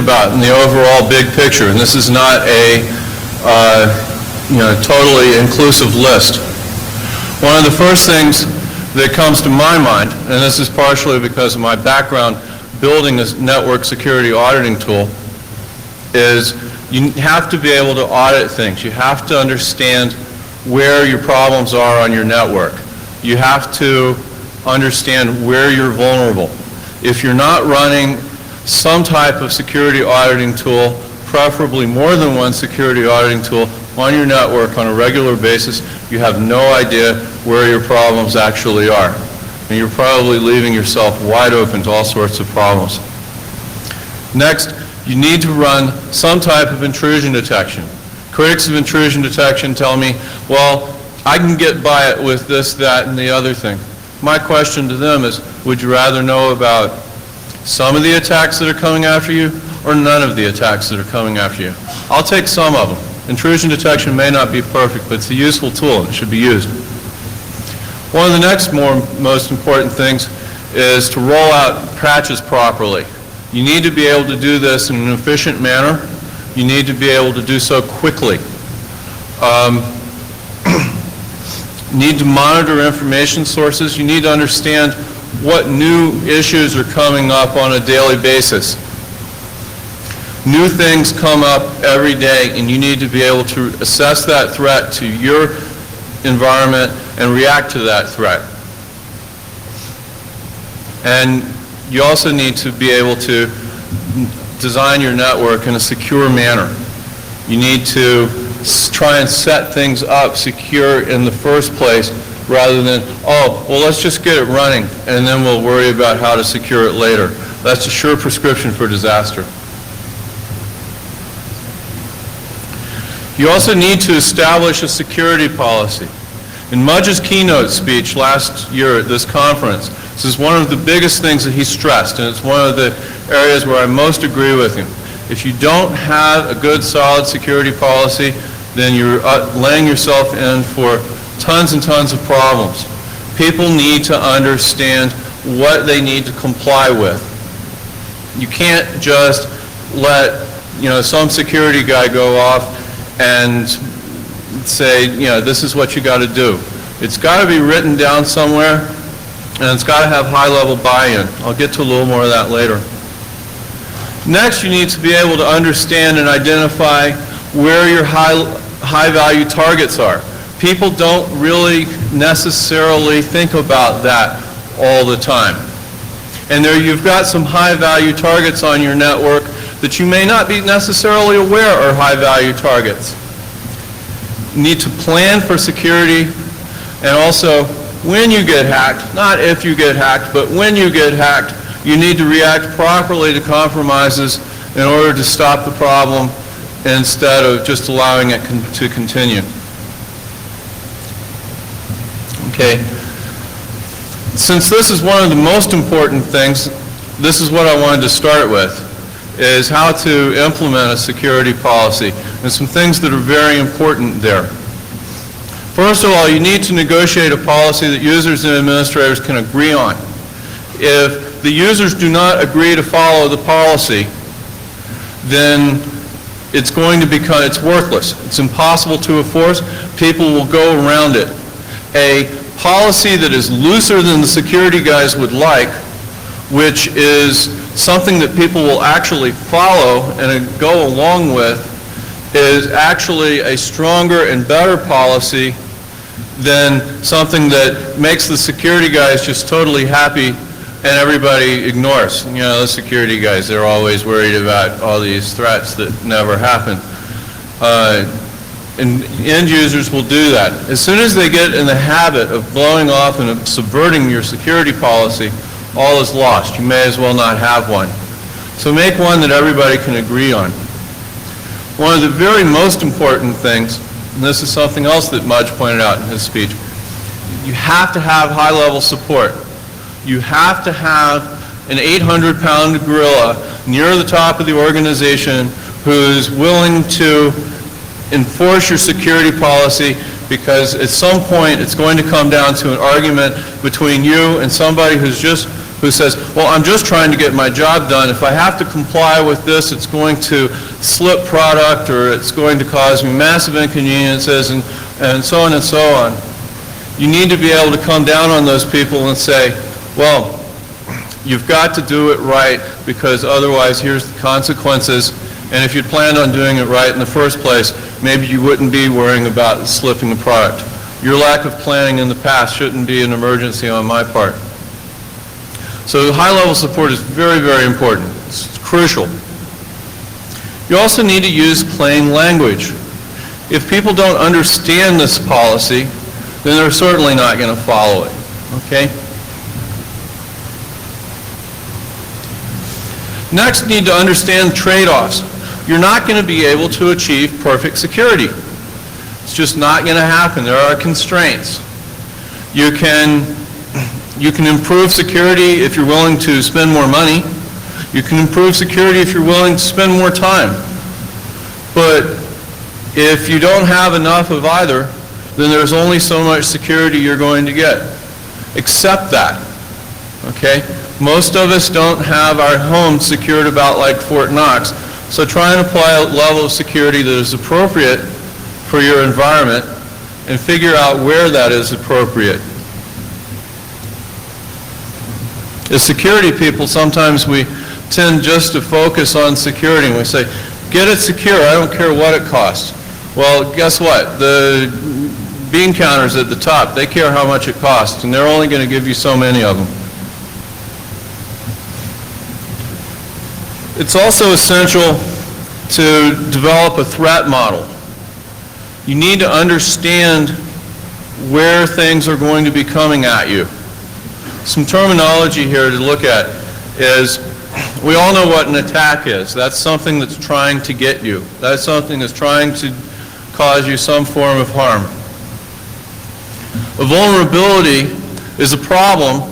about in the overall big picture, and this is not a totally inclusive list. One of the first things that comes to my mind, and this is partially because of my background building a network security auditing tool, is you have to be able to audit things. You have to understand where your problems are on your network. You have to understand where you're vulnerable. If you're not running some type of security auditing tool, preferably more than one security auditing tool on your network on a regular basis, you have no idea where your problems actually are. And you're probably leaving yourself wide open to all sorts of problems. Next, you need to run some type of intrusion detection. Critics of intrusion detection tell me, well, I can get by it with this, that, and the other thing. My question to them is, would you rather know about some of the attacks that are coming after you or none of the attacks that are coming after you? I'll take some of them. Intrusion detection may not be perfect, but it's a useful tool and it should be used. One of the next most important things is to roll out patches properly. You need to be able to do this in an efficient manner. You need to be able to do so quickly. Need to monitor information sources. You need to understand what new issues are coming up on a daily basis. New things come up every day, and you need to be able to assess that threat to your environment and react to that threat. And you also need to be able to design your network in a secure manner. You need to try and set things up secure in the first place rather than, oh, well, let's just get it running and then we'll worry about how to secure it later. That's a sure prescription for disaster. You also need to establish a security policy. In Mudge's keynote speech last year at this conference, this is one of the biggest things that he stressed, and it's one of the areas where I most agree with him. If you don't have a good, solid security policy, then you're laying yourself in for tons and tons of problems. People need to understand what they need to comply with. You can't just let some security guy go off and say, this is what you got to do. It's got to be written down somewhere, and it's got to have high-level buy-in. I'll get to a little more of that later. Next, you need to be able to understand and identify where your high-value targets are. People don't really necessarily think about that all the time. And there you've got some high-value targets on your network that you may not be necessarily aware are high-value targets. You need to plan for security, and also when you get hacked, not if you get hacked, but when you get hacked, you need to react properly to compromises in order to stop the problem instead of just allowing it to continue. Okay. Since this is one of the most important things, this is what I wanted to start with, is how to implement a security policy and some things that are very important there. First of all, you need to negotiate a policy that users and administrators can agree on. If the users do not agree to follow the policy, then it's worthless. It's impossible to enforce. People will go around it. A policy that is looser than the security guys would like, which is something that people will actually follow and go along with, is actually a stronger and better policy than something that makes the security guys just totally happy and everybody ignores. The security guys, they're always worried about all these threats that never happen. And end users will do that. As soon as they get in the habit of blowing off and subverting your security policy, all is lost. You may as well not have one. So make one that everybody can agree on. One of the very most important things, and this is something else that Mudge pointed out in his speech, you have to have high-level support. You have to have an 800-pound gorilla near the top of the organization who's willing to enforce your security policy, because at some point it's going to come down to an argument between you and somebody who's just who says, well, I'm just trying to get my job done. If I have to comply with this, it's going to slip product, or it's going to cause me massive inconveniences, and so on and so on. You need to be able to come down on those people and say, well, you've got to do it right, because otherwise here's the consequences, and if you'd planned on doing it right in the first place, maybe you wouldn't be worrying about slipping the product. Your lack of planning in the past shouldn't be an emergency on my part. So high-level support is very, very important. It's crucial. You also need to use plain language. If people don't understand this policy, then they're certainly not going to follow it. Okay? Next, you need to understand trade-offs. You're not going to be able to achieve perfect security. It's just not going to happen. There are constraints. You can improve security if you're willing to spend more money. You can improve security if you're willing to spend more time. But if you don't have enough of either, then there's only so much security you're going to get. Accept that. Okay? Most of us don't have our homes secured about like Fort Knox, so try and apply a level of security that is appropriate for your environment and figure out where that is appropriate. As security people, sometimes we tend just to focus on security, and we say, get it secure, I don't care what it costs. Well, guess what? The bean counters at the top, they care how much it costs, and they're only going to give you so many of them. It's also essential to develop a threat model. You need to understand where things are going to be coming at you. Some terminology here to look at is, we all know what an attack is. That's something that's trying to get you. That's something that's trying to cause you some form of harm. A vulnerability is a problem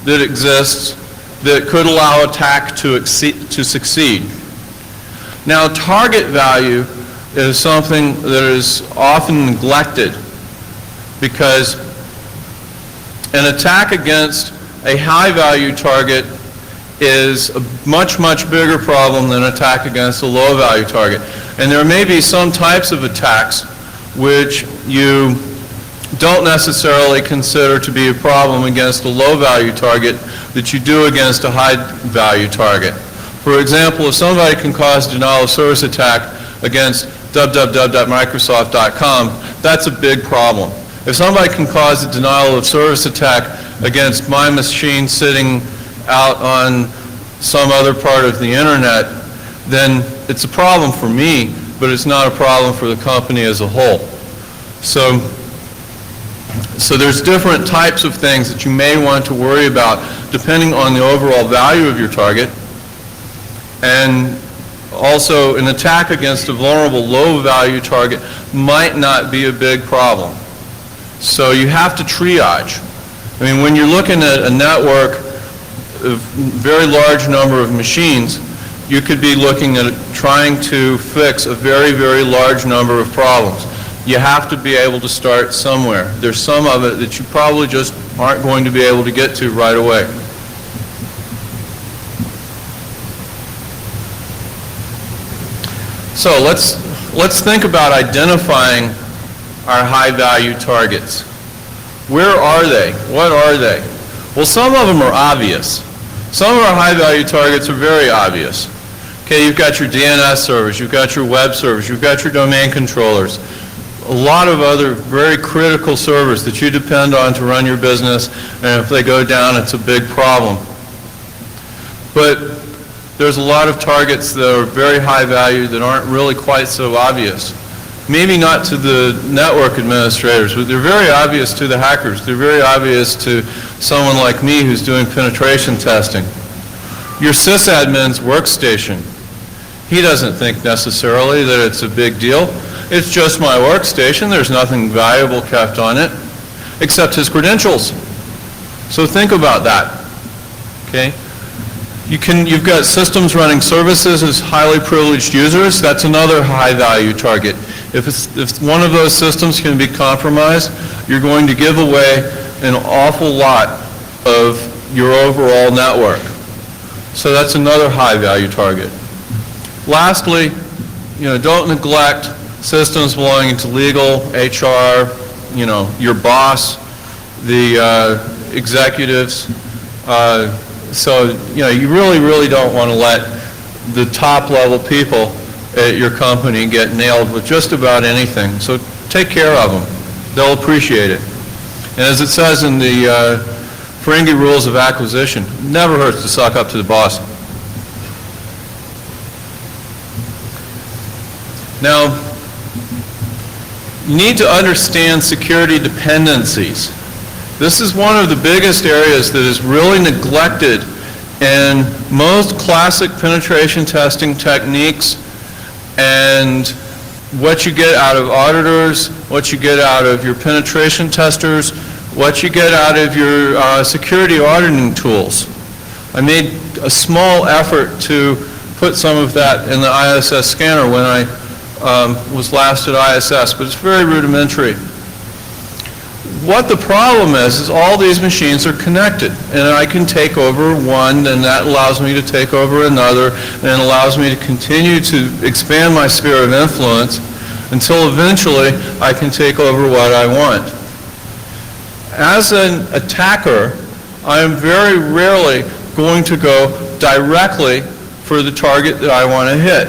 that exists that could allow attack to succeed. Now, target value is something that is often neglected, because an attack against a high-value target is a much, much bigger problem than an attack against a low-value target. And there may be some types of attacks which you don't necessarily consider to be a problem against a low-value target that you do against a high-value target. For example, if somebody can cause a denial of service attack against www.microsoft.com, that's a big problem. If somebody can cause a denial of service attack against my machine sitting out on some other part of the internet, then it's a problem for me, but it's not a problem for the company as a whole. So there's different types of things that you may want to worry about depending on the overall value of your target. And also, an attack against a vulnerable low-value target might not be a big problem. So you have to triage. I mean, when you're looking at a network of very large number of machines, you could be looking at trying to fix a very, very large number of problems. You have to be able to start somewhere. There's some of it that you probably just aren't going to be able to get to right away. So let's think about identifying our high-value targets. Where are they? What are they? Well, some of them are obvious. Some of our high-value targets are very obvious. Okay, you've got your DNS servers, you've got your web servers, you've got your domain controllers, a lot of other very critical servers that you depend on to run your business, and if they go down, it's a big problem. But there's a lot of targets that are very high value that aren't really quite so obvious. Maybe not to the network administrators, but they're very obvious to the hackers. They're very obvious to someone like me who's doing penetration testing. Your sysadmin's workstation, he doesn't think necessarily that it's a big deal. It's just my workstation. There's nothing valuable kept on it except his credentials. So think about that. Okay? You've got systems running services as highly privileged users. That's another high-value target. If one of those systems can be compromised, you're going to give away an awful lot of your overall network. So that's another high-value target. Lastly, don't neglect systems belonging to legal, HR, your boss, the executives. So you really don't want to let the top-level people at your company get nailed with just about anything. So take care of them. They'll appreciate it. And as it says in the Ferengi Rules of Acquisition, it never hurts to suck up to the boss. Now, you need to understand security dependencies. This is one of the biggest areas that is really neglected in most classic penetration testing techniques, and what you get out of auditors, what you get out of your penetration testers, what you get out of your security auditing tools. I made a small effort to put some of that in the ISS scanner when I was last at ISS, but it's very rudimentary. What the problem is all these machines are connected, and I can take over one, and that allows me to take over another, and allows me to continue to expand my sphere of influence until eventually I can take over what I want. As an attacker, I am very rarely going to go directly for the target that I want to hit.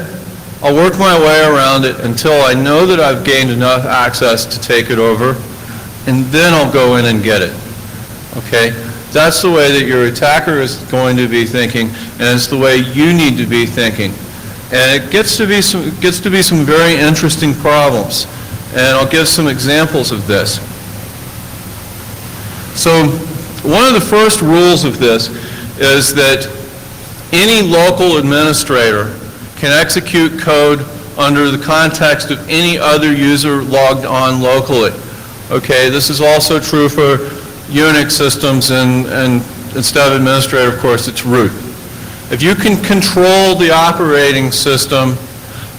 I'll work my way around it until I know that I've gained enough access to take it over, and then I'll go in and get it. Okay? That's the way that your attacker is going to be thinking, and it's the way you need to be thinking. And it gets to be some very interesting problems, and I'll give some examples of this. So one of the first rules of this is that any local administrator can execute code under the context of any other user logged on locally. Okay, this is also true for Unix systems, and instead of administrator, of course, it's root. If you can control the operating system,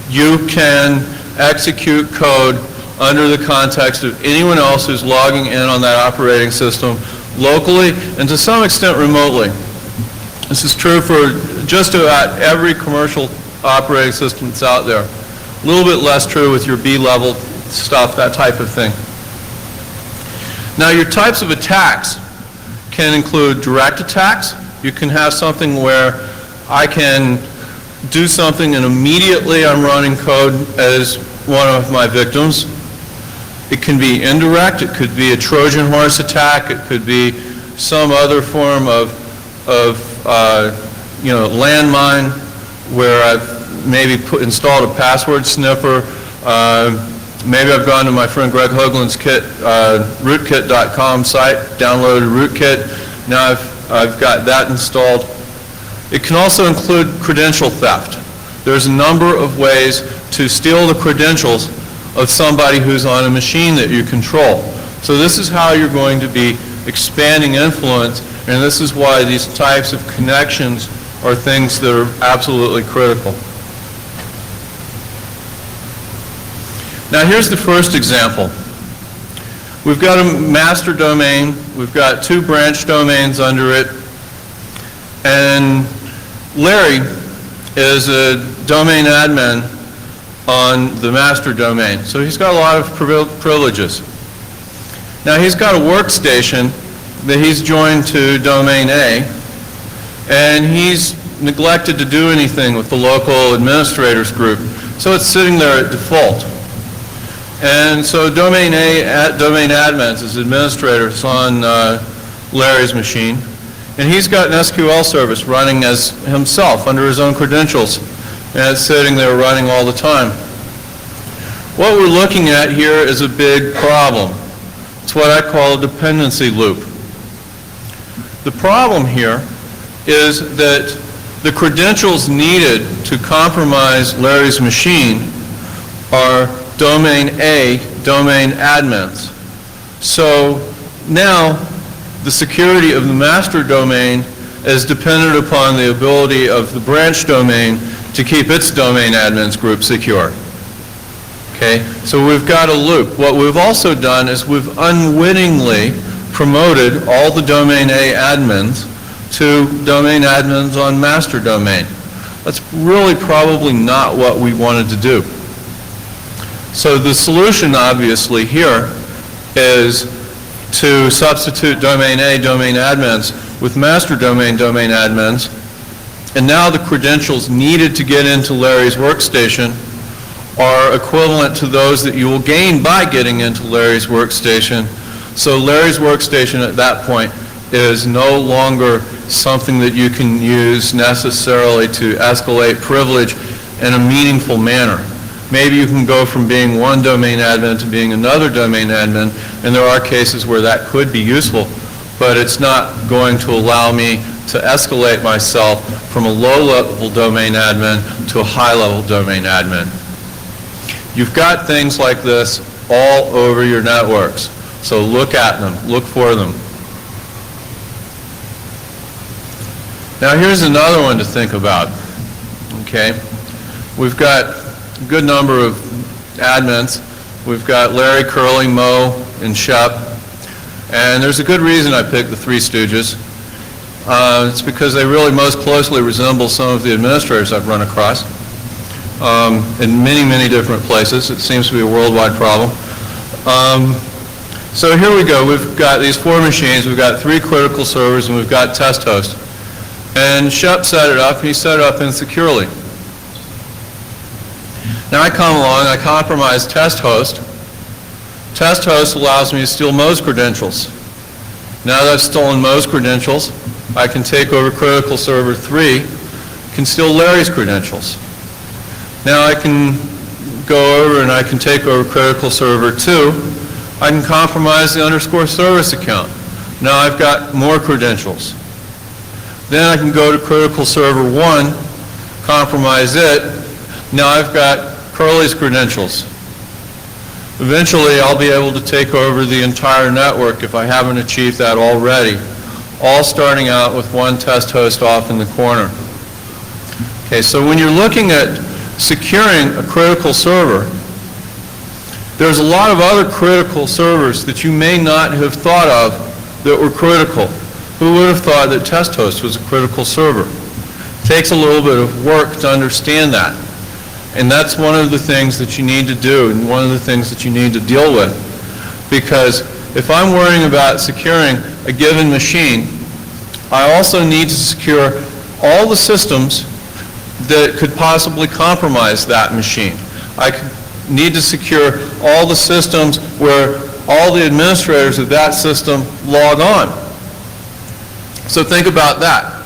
you can execute code under the context of anyone else who's logging in on that operating system locally and to some extent remotely. This is true for just about every commercial operating system that's out there. A little bit less true with your B-level stuff, that type of thing. Now, your types of attacks can include direct attacks. You can have something where I can do something and immediately I'm running code as one of my victims. It can be indirect. It could be a Trojan horse attack. It could be some other form of landmine where I've maybe installed a password sniffer. Maybe I've gone to my friend Greg Hoagland's kit, rootkit.com site, downloaded rootkit. Now I've got that installed. It can also include credential theft. There's a number of ways to steal the credentials of somebody who's on a machine that you control. So this is how you're going to be expanding influence, and this is why these types of connections are things that are absolutely critical. Now here's the first example. We've got a master domain. We've got two branch domains under it. And Larry is a domain admin on the master domain. So he's got a lot of privileges. Now he's got a workstation that he's joined to domain A, and he's neglected to do anything with the local administrators group. So it's sitting there at default. And so domain A, domain admins is administrators on Larry's machine. And he's got an SQL service running as himself under his own credentials. And it's sitting there running all the time. What we're looking at here is a big problem. It's what I call a dependency loop. The problem here is that the credentials needed to compromise Larry's machine are domain A, domain admins. So now the security of the master domain is dependent upon the ability of the branch domain to keep its domain admins group secure. Okay, so we've got a loop. What we've also done is we've unwittingly promoted all the domain A admins to domain admins on master domain. That's really probably not what we wanted to do. So the solution, obviously, here is to substitute domain A, domain admins, with master domain, domain admins, and now the credentials needed to get into Larry's workstation are equivalent to those that you will gain by getting into Larry's workstation. So Larry's workstation at that point is no longer something that you can use necessarily to escalate privilege in a meaningful manner. Maybe you can go from being one domain admin to being another domain admin, and there are cases where that could be useful, but it's not going to allow me to escalate myself from a low-level domain admin to a high-level domain admin. You've got things like this all over your networks, so look at them, look for them. Now here's another one to think about, okay? We've got a good number of admins. We've got Larry, Curly, Mo, and Shep, and there's a good reason I picked the Three Stooges. It's because they really most closely resemble some of the administrators I've run across in many, many different places. It seems to be a worldwide problem. So here we go. We've got these 4 machines. We've got 3 critical servers, and we've got test hosts. And Shep set it up. He set it up insecurely. Now I come along, I compromise test host. Test host allows me to steal Mo's credentials. Now that I've stolen Mo's credentials, I can take over critical server 3, can steal Larry's credentials. Now I can go over and I can take over critical server 2. I can compromise the underscore service account. Now I've got more credentials. Then I can go to critical server 1, compromise it. Now I've got Curly's credentials. Eventually I'll be able to take over the entire network if I haven't achieved that already, all starting out with one test host off in the corner. Okay, so when you're looking at securing a critical server, there's a lot of other critical servers that you may not have thought of that were critical. Who would have thought that test host was a critical server? It takes a little bit of work to understand that. And that's one of the things that you need to do and one of the things that you need to deal with. Because if I'm worrying about securing a given machine, I also need to secure all the systems that could possibly compromise that machine. I need to secure all the systems where all the administrators of that system log on. So think about that.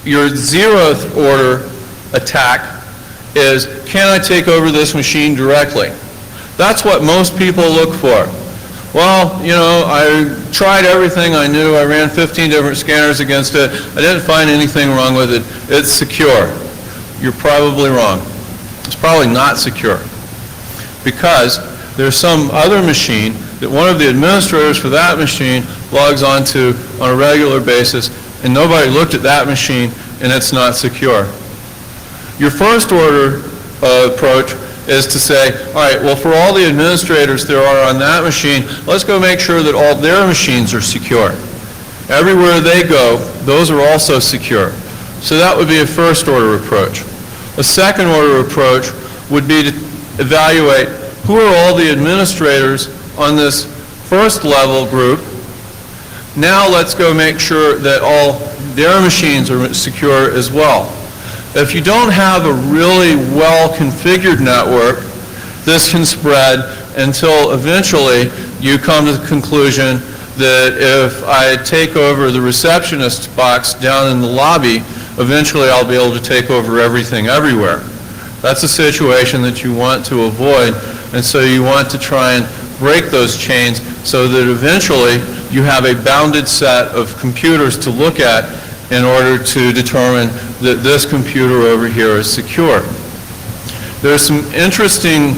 Your 0th order attack is, can I take over this machine directly? That's what most people look for. Well, you know, I tried everything I knew. I ran 15 different scanners against it. I didn't find anything wrong with it. It's secure. You're probably wrong. It's probably not secure because there's some other machine that one of the administrators for that machine logs onto on a regular basis, and nobody looked at that machine, and it's not secure. Your first order approach is to say, all right, well, for all the administrators there are on that machine, let's go make sure that all their machines are secure. Everywhere they go, those are also secure. So that would be a first order approach. A second order approach would be to evaluate who are all the administrators on this first level group. Now let's go make sure that all their machines are secure as well. If you don't have a really well-configured network, this can spread until eventually you come to the conclusion that if I take over the receptionist box down in the lobby, eventually I'll be able to take over everything everywhere. That's a situation that you want to avoid, and so you want to try and break those chains so that eventually you have a bounded set of computers to look at in order to determine that this computer over here is secure. There's some interesting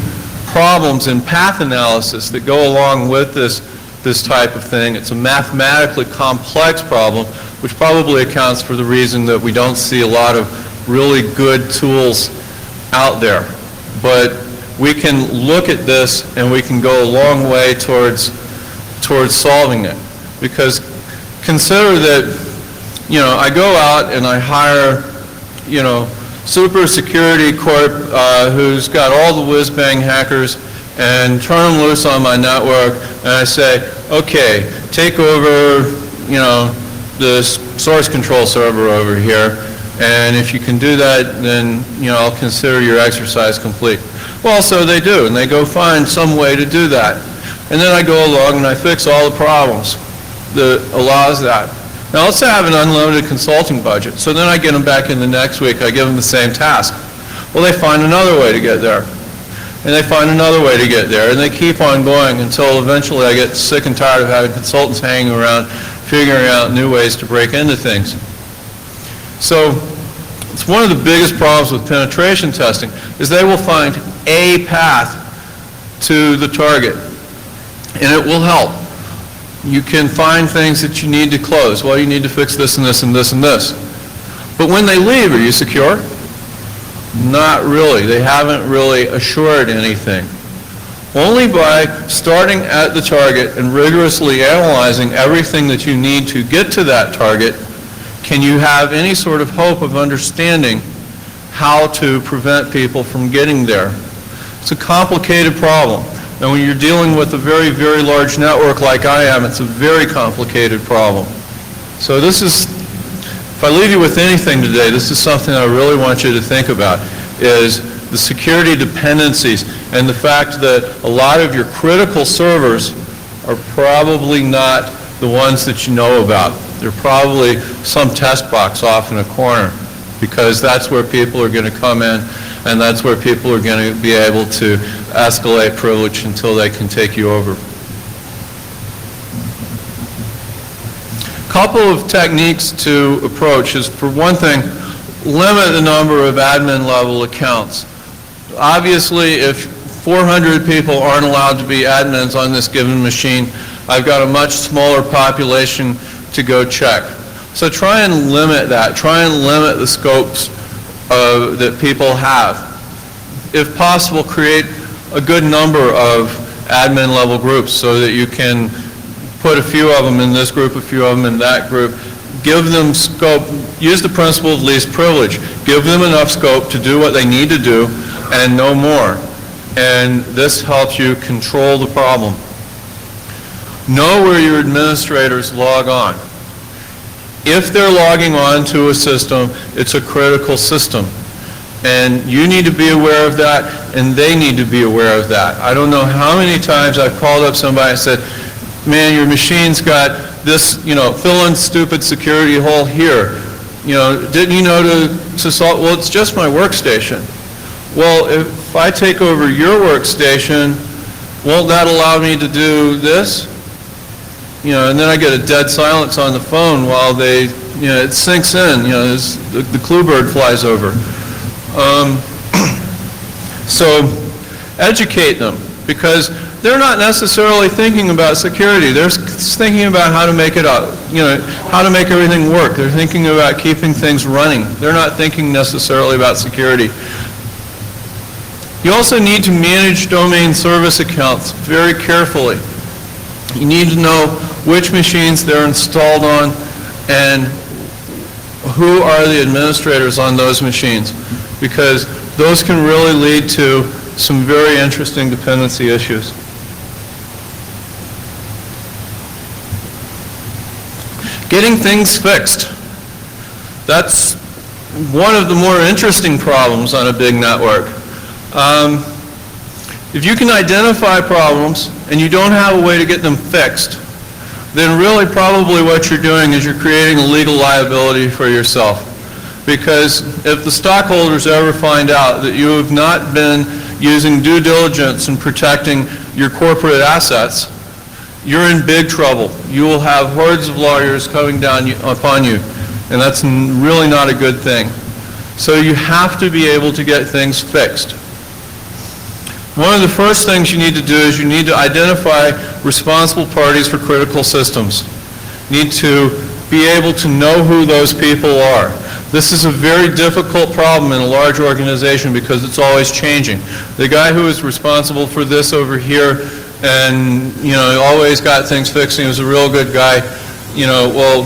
problems in path analysis that go along with this type of thing. It's a mathematically complex problem, which probably accounts for the reason that we don't see a lot of really good tools out there. But we can look at this and we can go a long way towards solving it. Because consider that I go out and I hire, super security corp who's got all the whiz-bang hackers and turn them loose on my network, and I say, okay, take over, the source control server over here, and if you can do that, then, I'll consider your exercise complete. Well, so they do, and they go find some way to do that. And then I go along and I fix all the problems that allows that. Now, let's say I have an unlimited consulting budget, so then I get them back in the next week, I give them the same task. Well, they find another way to get there. And they find another way to get there, and they keep on going until eventually I get sick and tired of having consultants hanging around, figuring out new ways to break into things. So it's one of the biggest problems with penetration testing is they will find a path to the target, and it will help. You can find things that you need to close. Well, you need to fix this and this and this and this. But when they leave, are you secure? Not really. They haven't really assured anything. Only by starting at the target and rigorously analyzing everything that you need to get to that target can you have any sort of hope of understanding how to prevent people from getting there. It's a complicated problem. And when you're dealing with a very, very large network like I am, it's a very complicated problem. So this is, if I leave you with anything today, this is something I really want you to think about, is the security dependencies and the fact that a lot of your critical servers are probably not the ones that you know about. They're probably some test box off in a corner, because that's where people are going to come in and that's where people are going to be able to escalate privilege until they can take you over. A couple of techniques to approach is, for one thing, limit the number of admin level accounts. Obviously, if 400 people aren't allowed to be admins on this given machine, I've got a much smaller population to go check. So try and limit that. Try and limit the scopes that people have. If possible, create a good number of admin level groups so that you can put a few of them in this group, a few of them in that group. Give them scope. Use the principle of least privilege. Give them enough scope to do what they need to do and no more. And this helps you control the problem. Know where your administrators log on. If they're logging on to a system, it's a critical system. And you need to be aware of that, and they need to be aware of that. I don't know how many times I've called up somebody and said, man, your machine's got this, fill in stupid security hole here. Didn't you know to solve? Well, it's just my workstation. Well, if I take over your workstation, won't that allow me to do this? And then I get a dead silence on the phone while it sinks in, the clue bird flies over. So educate them, because they're not necessarily thinking about security. They're thinking about how to make it up, how to make everything work. They're thinking about keeping things running. They're not thinking necessarily about security. You also need to manage domain service accounts very carefully. You need to know which machines they're installed on and who are the administrators on those machines, because those can really lead to some very interesting dependency issues. Getting things fixed. That's one of the more interesting problems on a big network. If you can identify problems and you don't have a way to get them fixed, then really probably what you're doing is you're creating a legal liability for yourself. Because if the stockholders ever find out that you have not been using due diligence in protecting your corporate assets, you're in big trouble. You will have hordes of lawyers coming down upon you, and that's really not a good thing. So you have to be able to get things fixed. One of the first things you need to do is you need to identify responsible parties for critical systems. You need to be able to know who those people are. This is a very difficult problem in a large organization because it's always changing. The guy who is responsible for this over here and always got things fixed, he was a real good guy, well,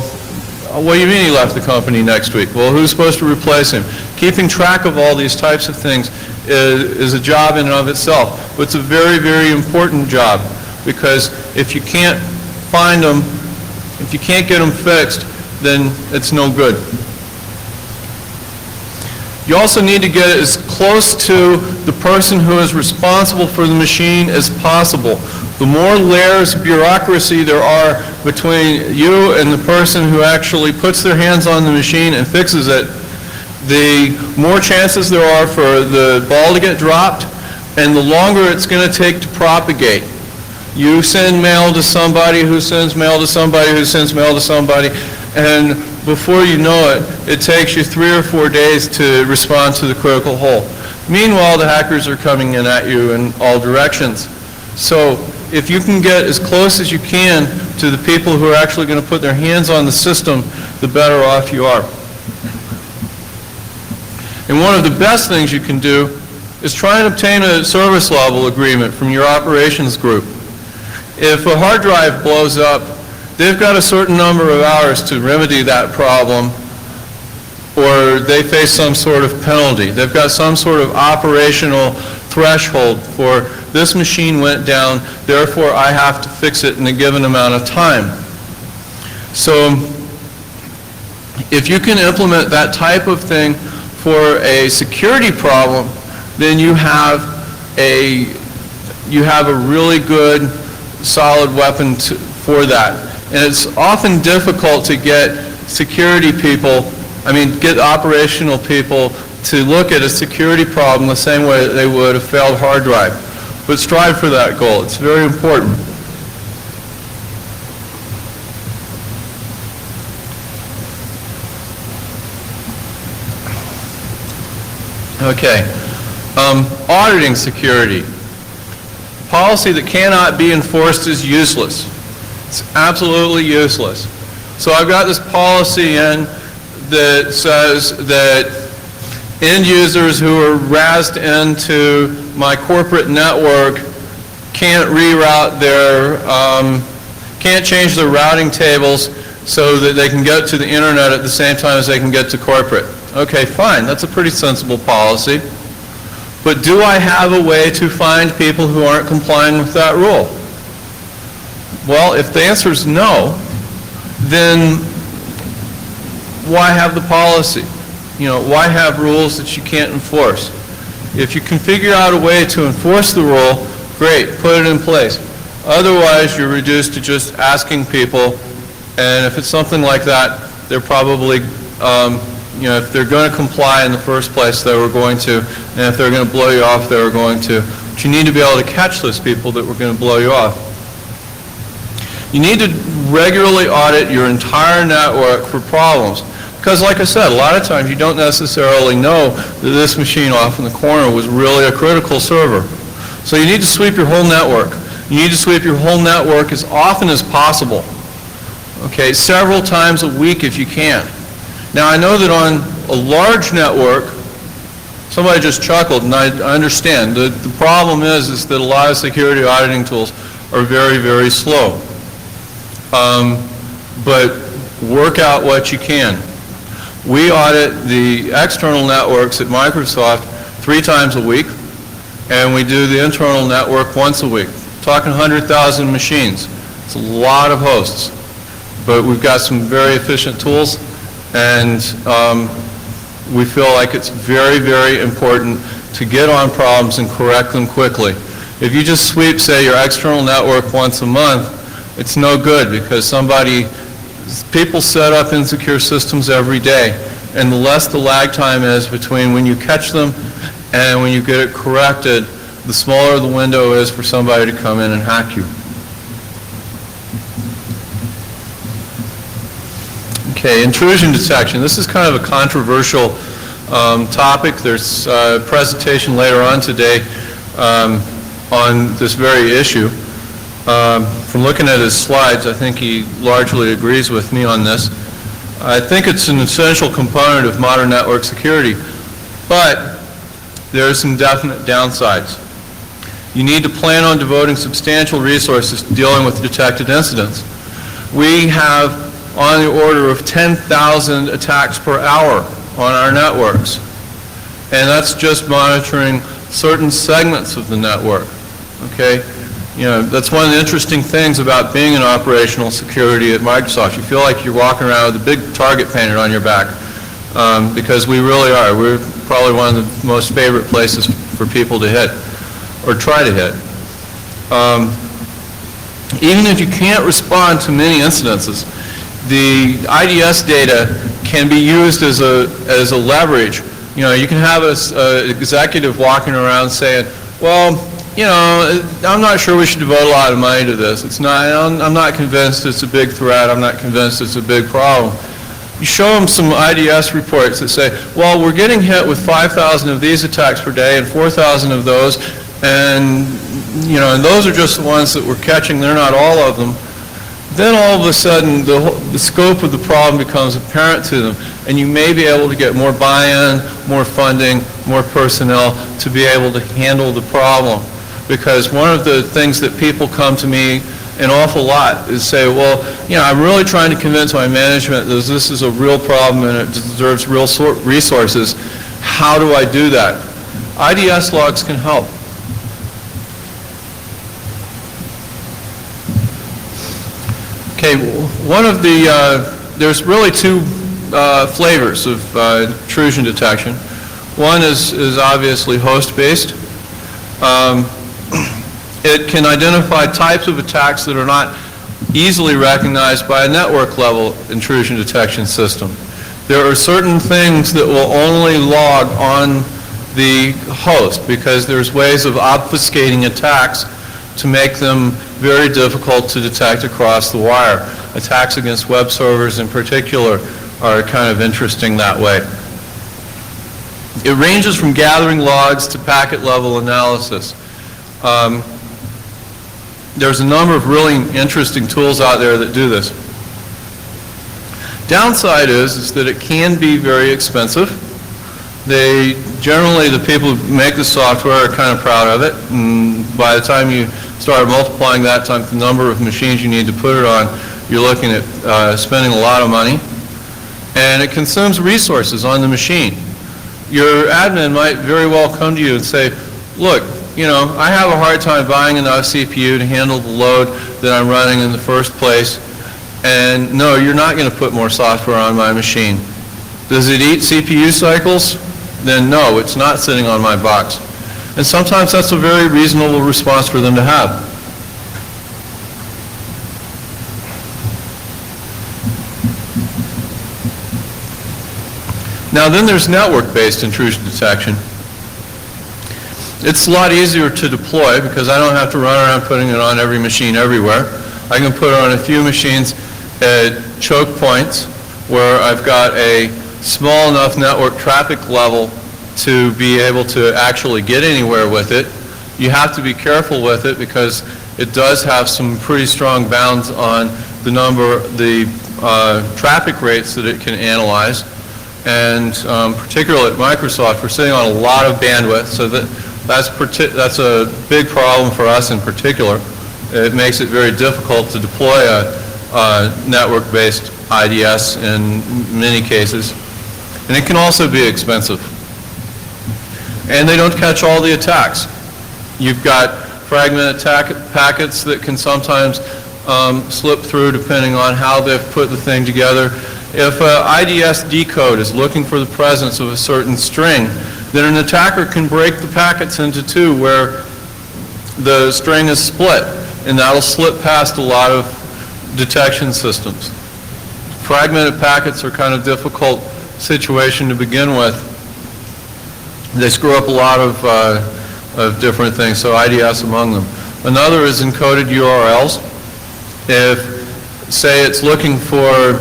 What do you mean he left the company next week? Well, who's supposed to replace him? Keeping track of all these types of things is a job in and of itself. But it's a very, very important job, because if you can't find them, if you can't get them fixed, then it's no good. You also need to get as close to the person who is responsible for the machine as possible. The more layers of bureaucracy there are between you and the person who actually puts their hands on the machine and fixes it, the more chances there are for the ball to get dropped, and the longer it's going to take to propagate. You send mail to somebody who sends mail to somebody who sends mail to somebody, and before you know it, it takes you 3 or 4 days to respond to the critical hole. Meanwhile, the hackers are coming in at you in all directions. So if you can get as close as you can to the people who are actually going to put their hands on the system, the better off you are. And one of the best things you can do is try and obtain a service level agreement from your operations group. If a hard drive blows up, they've got a certain number of hours to remedy that problem, or they face some sort of penalty. They've got some sort of operational threshold for this machine went down, therefore I have to fix it in a given amount of time. So if you can implement that type of thing for a security problem, then you have a really good, solid weapon for that. And it's often difficult to get security people, get operational people to look at a security problem the same way that they would a failed hard drive. But strive for that goal. It's very important. Okay. Auditing security. Policy that cannot be enforced is useless. It's absolutely useless. So I've got this policy in that says that end users who are razzed into my corporate network can't reroute can't change their routing tables so that they can get to the internet at the same time as they can get to corporate. Okay, fine, that's a pretty sensible policy. But do I have a way to find people who aren't complying with that rule? Well, if the answer is no, then why have the policy? Why have rules that you can't enforce? If you can figure out a way to enforce the rule, great, put it in place. Otherwise, you're reduced to just asking people, and if it's something like that, they're probably, if they're going to comply in the first place, they were going to, and if they're going to blow you off, they were going to. But you need to be able to catch those people that were going to blow you off. You need to regularly audit your entire network for problems. Because like I said, a lot of times you don't necessarily know that this machine off in the corner was really a critical server. So you need to sweep your whole network. You need to sweep your whole network as often as possible. Okay, several times a week if you can. Now I know that on a large network, somebody just chuckled, and I understand. The problem is that a lot of security auditing tools are very, very slow. But work out what you can. We audit the external networks at Microsoft 3 times a week, and we do the internal network once a week. We're talking 100,000 machines. It's a lot of hosts. But we've got some very efficient tools, and we feel like it's very, very important to get on problems and correct them quickly. If you just sweep, say, your external network once a month, it's no good, because people set up insecure systems every day, and the less the lag time is between when you catch them and when you get it corrected, the smaller the window is for somebody to come in and hack you. Okay, intrusion detection. This is kind of a controversial topic. There's a presentation later on today on this very issue. From looking at his slides, I think he largely agrees with me on this. I think it's an essential component of modern network security, but there are some definite downsides. You need to plan on devoting substantial resources to dealing with detected incidents. We have on the order of 10,000 attacks per hour on our networks. And that's just monitoring certain segments of the network, okay? You know, that's one of the interesting things about being in operational security at Microsoft. You feel like you're walking around with a big target painted on your back, because we really are. We're probably one of the most favorite places for people to hit, or try to hit. Even if you can't respond to many incidences, the IDS data can be used as a leverage. You know, you can have an executive walking around saying, well, you know, I'm not sure we should devote a lot of money to this. It's not, I'm not convinced it's a big threat. I'm not convinced it's a big problem. You show them some IDS reports that say, well, we're getting hit with 5,000 of these attacks per day and 4,000 of those, and, you know, and those are just the ones that we're catching. They're not all of them. Then all of a sudden, the scope of the problem becomes apparent to them, and you may be able to get more buy-in, more funding, more personnel to be able to handle the problem. Because one of the things that people come to me an awful lot is say, well, you know, I'm really trying to convince my management that this is a real problem and it deserves real resources. How do I do that? IDS logs can help. Okay, one of the, there's really two flavors of intrusion detection. One is obviously host-based. It can identify types of attacks that are not easily recognized by a network-level intrusion detection system. There are certain things that will only log on the host because there's ways of obfuscating attacks to make them very difficult to detect across the wire. Attacks against web servers in particular are kind of interesting that way. It ranges from gathering logs to packet-level analysis. There's a number of really interesting tools out there that do this. Downside is that it can be very expensive. Generally, the people who make the software are kind of proud of it, and by the time you start multiplying that times the number of machines you need to put it on, you're looking at spending a lot of money. And it consumes resources on the machine. Your admin might very well come to you and say, look, you know, I have a hard time buying enough CPU to handle the load that I'm running in the first place, and no, you're not going to put more software on my machine. Does it eat CPU cycles? Then no, it's not sitting on my box. And sometimes that's a very reasonable response for them to have. Now then there's network-based intrusion detection. It's a lot easier to deploy because I don't have to run around putting it on every machine everywhere. I can put it on a few machines at choke points where I've got a small enough network traffic level to be able to actually get anywhere with it. You have to be careful with it because it does have some pretty strong bounds on the traffic rates that it can analyze. And particularly at Microsoft, we're sitting on a lot of bandwidth, so that's a big problem for us in particular. It makes it very difficult to deploy a network-based IDS in many cases. And it can also be expensive. And they don't catch all the attacks. You've got fragmented packets that can sometimes slip through depending on how they've put the thing together. If an IDS decode is looking for the presence of a certain string, then an attacker can break the packets into two where the string is split, and that'll slip past a lot of detection systems. Fragmented packets are kind of difficult situation to begin with. They screw up a lot of different things, so IDS among them. Another is encoded URLs. If, say, it's looking for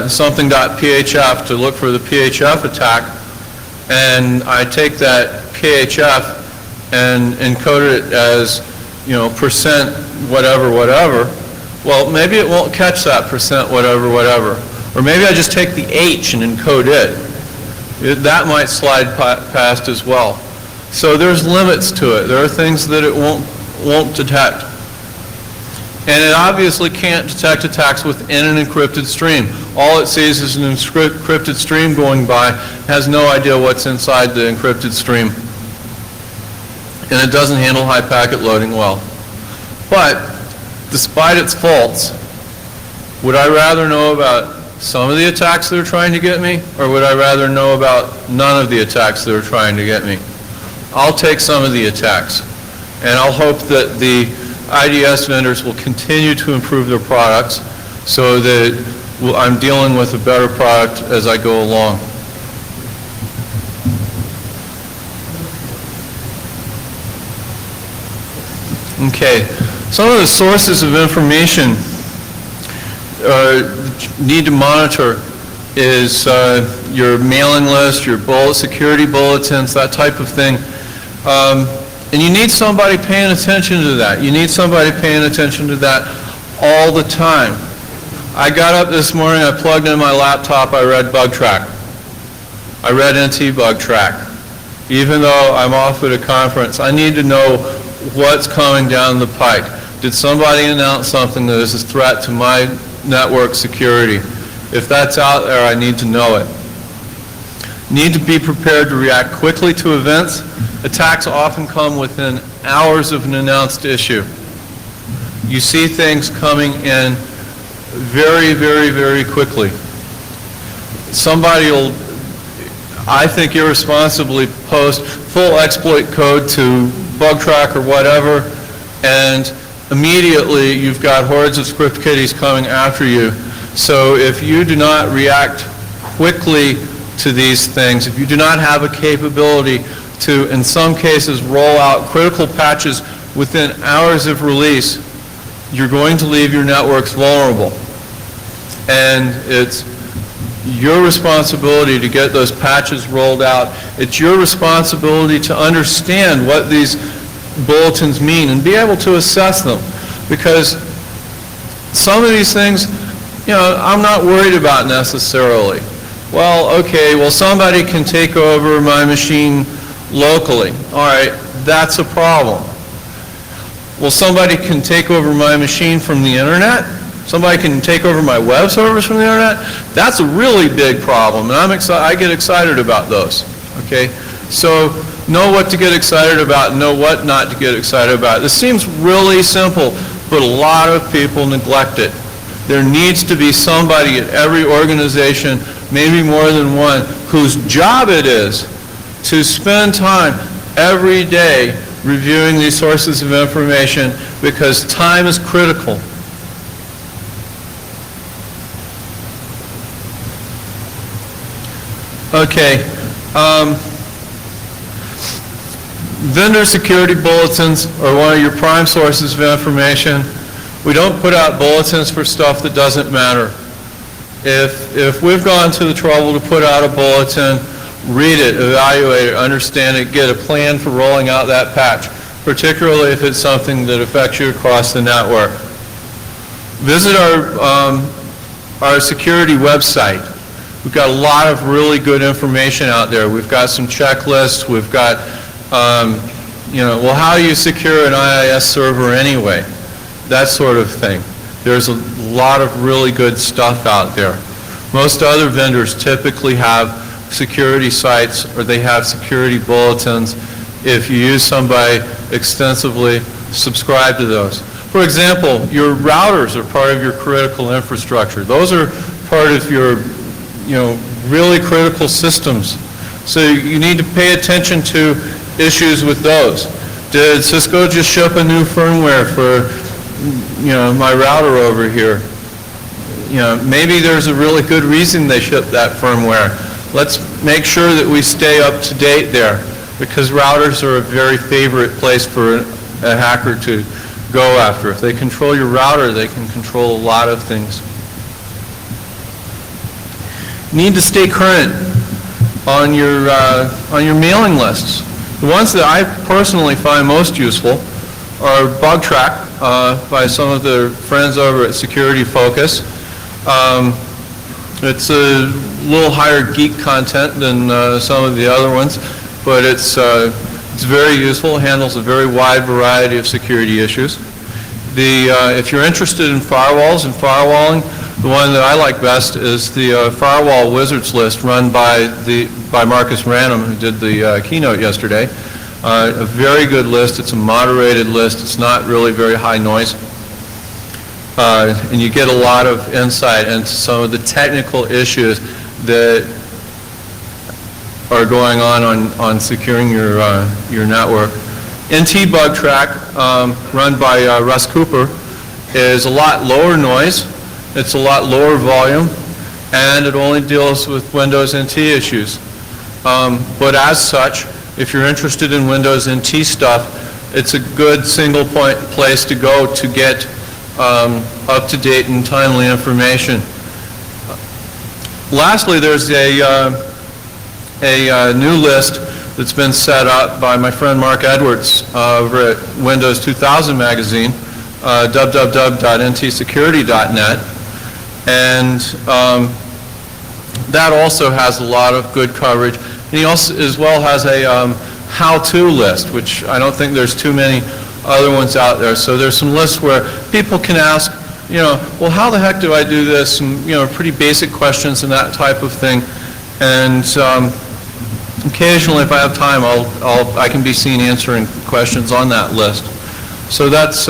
something.phf to look for the PHF attack, and I take that PHF and encode it as, you know, percent whatever whatever, well, maybe it won't catch that percent whatever whatever. Or maybe I just take the H and encode it. That might slide past as well. So there's limits to it. There are things that it won't detect. And it obviously can't detect attacks within an encrypted stream. All it sees is an encrypted stream going by, has no idea what's inside the encrypted stream. And it doesn't handle high packet loading well. But despite its faults, would I rather know about some of the attacks that are trying to get me, or would I rather know about none of the attacks that are trying to get me? I'll take some of the attacks. And I'll hope that the IDS vendors will continue to improve their products so that I'm dealing with a better product as I go along. Okay, some of the sources of information need to monitor is your mailing list, your security bulletins, that type of thing. And you need somebody paying attention to that. You need somebody paying attention to that all the time. I got up this morning, I plugged in my laptop, I read Bug Track. I read NT Bug Track. Even though I'm off at a conference, I need to know what's coming down the pike. Did somebody announce something that is a threat to my network security? If that's out there, I need to know it. Need to be prepared to react quickly to events. Attacks often come within hours of an announced issue. You see things coming in very, very, very quickly. Somebody will, I think, irresponsibly post full exploit code to Bug Track or whatever, and immediately you've got hordes of script kiddies coming after you. So if you do not react quickly to these things, if you do not have a capability to, in some cases, roll out critical patches within hours of release, you're going to leave your networks vulnerable. And it's your responsibility to get those patches rolled out. It's your responsibility to understand what these bulletins mean and be able to assess them. Because some of these things, I'm not worried about necessarily. Well, okay, well, somebody can take over my machine locally. All right, that's a problem. Well, somebody can take over my machine from the internet. Somebody can take over my web servers from the internet. That's a really big problem, and I get excited about those. Okay, so know what to get excited about, know what not to get excited about. This seems really simple, but a lot of people neglect it. There needs to be somebody at every organization, maybe more than one, whose job it is to spend time every day reviewing these sources of information, because time is critical. Okay. Vendor security bulletins are one of your prime sources of information. We don't put out bulletins for stuff that doesn't matter. If we've gone to the trouble to put out a bulletin, read it, evaluate it, understand it, get a plan for rolling out that patch, particularly if it's something that affects you across the network. Visit our security website. We've got a lot of really good information out there. We've got some checklists. We've got, well, how do you secure an IIS server anyway? That sort of thing. There's a lot of really good stuff out there. Most other vendors typically have security sites, or they have security bulletins. If you use somebody extensively, subscribe to those. For example, your routers are part of your critical infrastructure. Those are part of your really critical systems. So you need to pay attention to issues with those. Did Cisco just ship a new firmware for my router over here? Maybe there's a really good reason they shipped that firmware. Let's make sure that we stay up to date there, because routers are a very favorite place for a hacker to go after. If they control your router, they can control a lot of things. Need to stay current on your mailing lists. The ones that I personally find most useful are Bug Track by some of the friends over at Security Focus. It's a little higher geek content than some of the other ones, but it's very useful. It handles a very wide variety of security issues. If you're interested in firewalls and firewalling, the one that I like best is the Firewall Wizards list run by Marcus Ranum, who did the keynote yesterday. A very good list. It's a moderated list. It's not really very high noise. And you get a lot of insight into some of the technical issues that are going on securing your network. NT Bug Track, run by Russ Cooper, is a lot lower noise. It's a lot lower volume, and it only deals with Windows NT issues. But as such, if you're interested in Windows NT stuff, it's a good single point place to go to get up-to-date and timely information. Lastly, there's a new list that's been set up by my friend Mark Edwards over at Windows 2000 magazine, www.ntsecurity.net, and that also has a lot of good coverage. And he also as well has a how-to list, which I don't think there's too many other ones out there. So there's some lists where people can ask, well, how the heck do I do this? And, pretty basic questions and that type of thing. And occasionally, if I have time, I can be seen answering questions on that list. So that's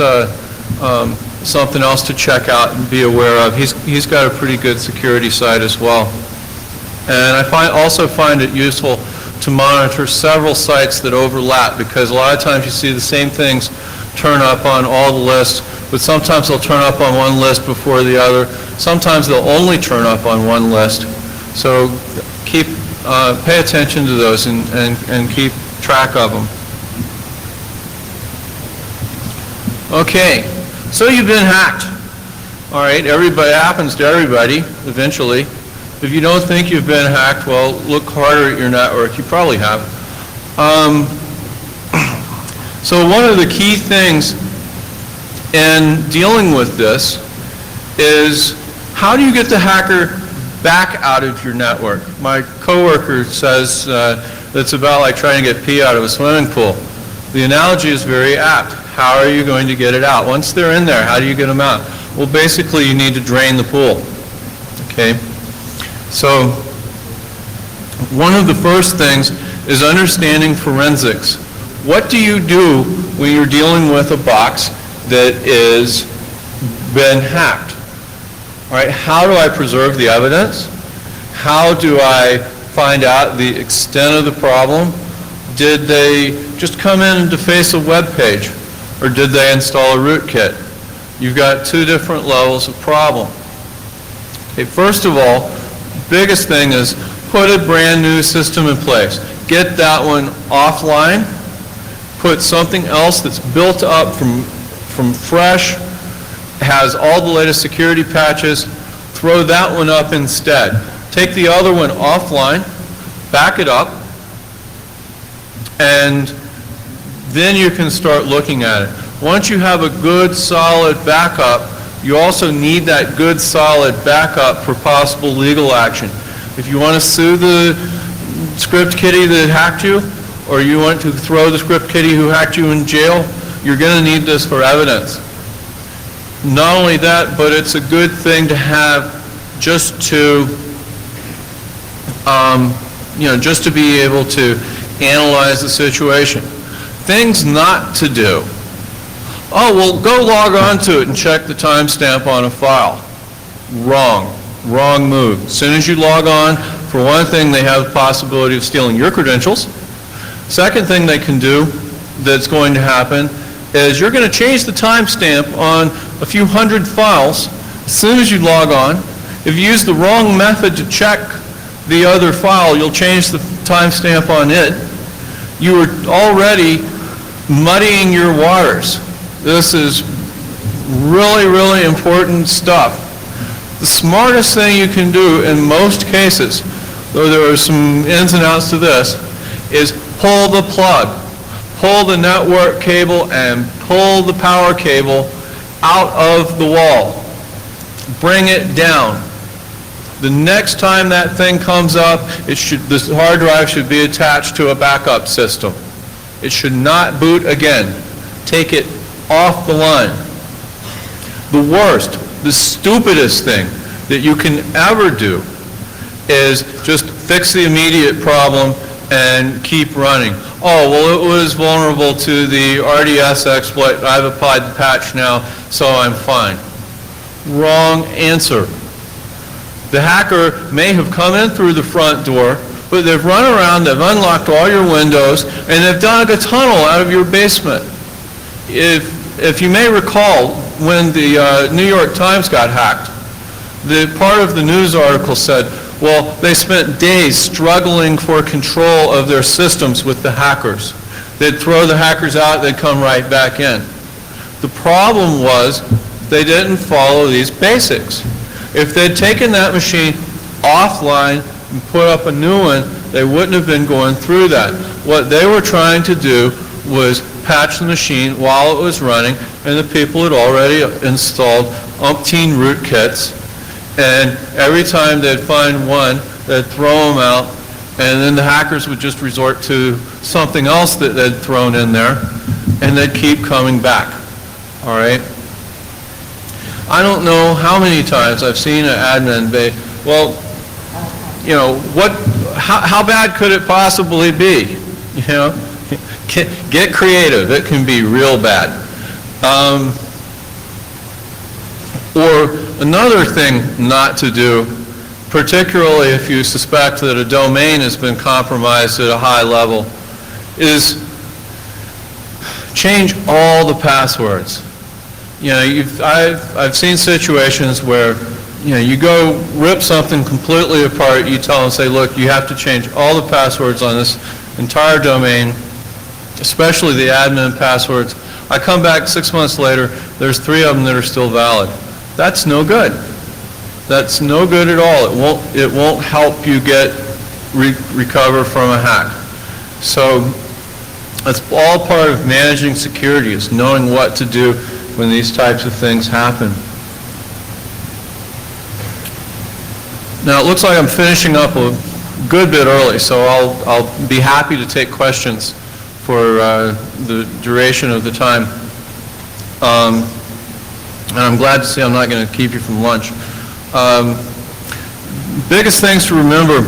something else to check out and be aware of. He's got a pretty good security site as well. And I also find it useful to monitor several sites that overlap, because a lot of times you see the same things turn up on all the lists, but sometimes they'll turn up on one list before the other. Sometimes they'll only turn up on one list. So pay attention to those and keep track of them. Okay, so you've been hacked. All right, everybody, happens to everybody eventually. If you don't think you've been hacked, well, look harder at your network. You probably have. So one of the key things in dealing with this is, how do you get the hacker back out of your network? My coworker says it's about like trying to get pee out of a swimming pool. The analogy is very apt. How are you going to get it out? Once they're in there, how do you get them out? Well, basically, you need to drain the pool. Okay? So one of the first things is understanding forensics. What do you do when you're dealing with a box that is been hacked? All right, how do I preserve the evidence? How do I find out the extent of the problem? Did they just come in and deface a web page, or did they install a rootkit? You've got two different levels of problem. Okay, first of all, biggest thing is put a brand new system in place. Get that one offline. Put something else that's built up from fresh, has all the latest security patches. Throw that one up instead. Take the other one offline, back it up, and then you can start looking at it. Once you have a good, solid backup, you also need that good, solid backup for possible legal action. If you want to sue the script kiddie that hacked you, or you want to throw the script kiddie who hacked you in jail, you're going to need this for evidence. Not only that, but it's a good thing to have just to, just to be able to analyze the situation. Things not to do. Oh, well, go log on to it and check the timestamp on a file. Wrong. Wrong move. As soon as you log on, for one thing, they have the possibility of stealing your credentials. Second thing they can do that's going to happen is you're going to change the timestamp on a few hundred files as soon as you log on. If you use the wrong method to check the other file, you'll change the timestamp on it. You are already muddying your waters. This is really, really important stuff. The smartest thing you can do in most cases, though there are some ins and outs to this, is pull the plug. Pull the network cable and pull the power cable out of the wall. Bring it down. The next time that thing comes up, this hard drive should be attached to a backup system. It should not boot again. Take it off the line. The worst, the stupidest thing that you can ever do is just fix the immediate problem and keep running. Oh, well, it was vulnerable to the RDS exploit. I've applied the patch now, so I'm fine. Wrong answer. The hacker may have come in through the front door, but they've run around, they've unlocked all your windows, and they've dug a tunnel out of your basement. If you may recall, when the New York Times got hacked, the part of the news article said, well, they spent days struggling for control of their systems with the hackers. They'd throw the hackers out, they'd come right back in. The problem was they didn't follow these basics. If they'd taken that machine offline and put up a new one, they wouldn't have been going through that. What they were trying to do was patch the machine while it was running, and the people had already installed umpteen rootkits, and every time they'd find one, they'd throw them out, and then the hackers would just resort to something else that they'd thrown in there, and they'd keep coming back, all right? I don't know how many times I've seen an admin say, well, you know, how bad could it possibly be? You know, get creative. It can be real bad. Or another thing not to do, particularly if you suspect that a domain has been compromised at a high level, is change all the passwords. You know, I've seen situations where, you know, you go rip something completely apart, you tell them, say, look, you have to change all the passwords on this entire domain, especially the admin passwords. I come back 6 months later, there's 3 of them that are still valid. That's no good. That's no good at all. It won't help you recover from a hack. So that's all part of managing security, is knowing what to do when these types of things happen. Now it looks like I'm finishing up a good bit early, so I'll be happy to take questions for the duration of the time. And I'm glad to see I'm not going to keep you from lunch. Biggest things to remember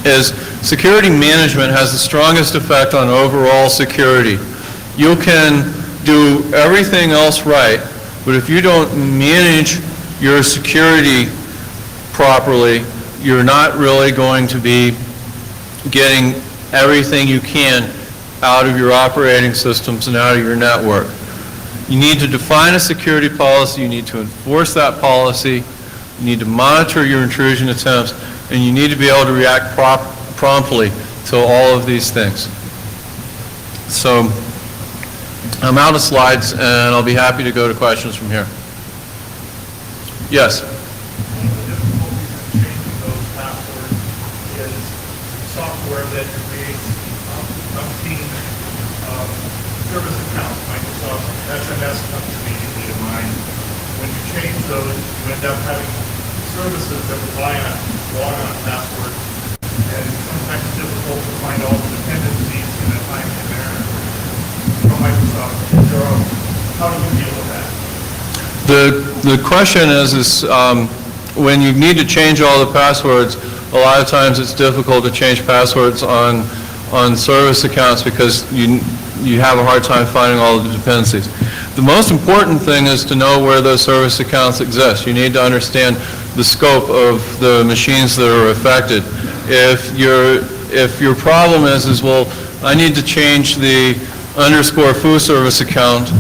is security management has the strongest effect on overall security. You can do everything else right, but if you don't manage your security properly, you're not really going to be getting everything you can out of your operating systems and out of your network. You need to define a security policy, you need to enforce that policy, you need to monitor your intrusion attempts, and you need to be able to react promptly to all of these things. So I'm out of slides, and I'll be happy to go to questions from here. Yes? Software that creates umpteen service accounts. Microsoft SMS comes immediately to mind. When you change those, you end up having services that rely on log-on passwords, and it's sometimes difficult to find all the dependencies in a timely manner from Microsoft. How do you deal with that? The question is when you need to change all the passwords, a lot of times it's difficult to change passwords on service accounts because you have a hard time finding all of the dependencies. The most important thing is to know where those service accounts exist. You need to understand the scope of the machines that are affected. If your problem is well, I need to change the _foo service account,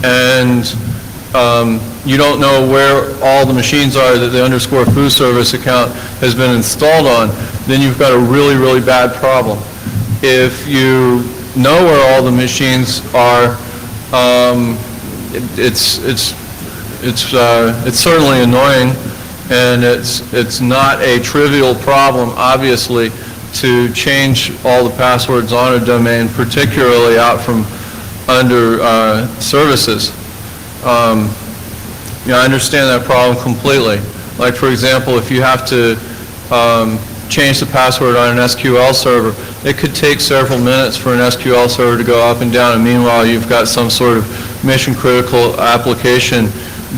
and you don't know where all the machines are that the _foo service account has been installed on, then you've got a really, really bad problem. If you know where all the machines are, it's certainly annoying, and it's not a trivial problem, obviously, to change all the passwords on a domain, particularly out from under services. I understand that problem completely. Like, for example, if you have to change the password on an SQL server, it could take several minutes for an SQL server to go up and down, and meanwhile you've got some sort of mission-critical application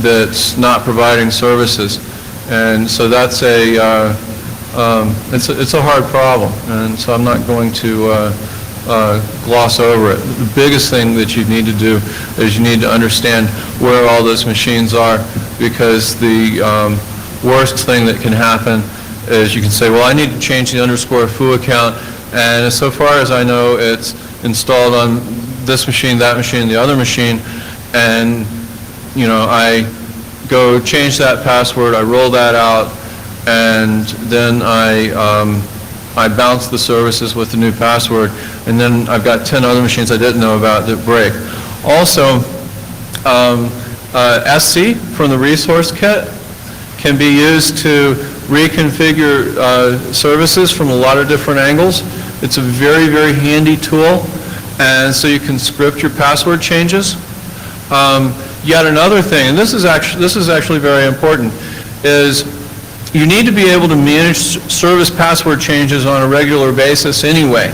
that's not providing services. And so that's it's a hard problem, and so I'm not going to gloss over it. The biggest thing that you need to do is you need to understand where all those machines are, because the worst thing that can happen is you can say, well, I need to change the underscore foo account, and so far as I know, it's installed on this machine, that machine, the other machine, and I go change that password, I roll that out, and then I bounce the services with the new password, and then I've got 10 other machines I didn't know about that break. Also, SC from the resource kit can be used to reconfigure services from a lot of different angles. It's a very, very handy tool, and so you can script your password changes. Yet another thing, and this is actually very important, is you need to be able to manage service password changes on a regular basis anyway.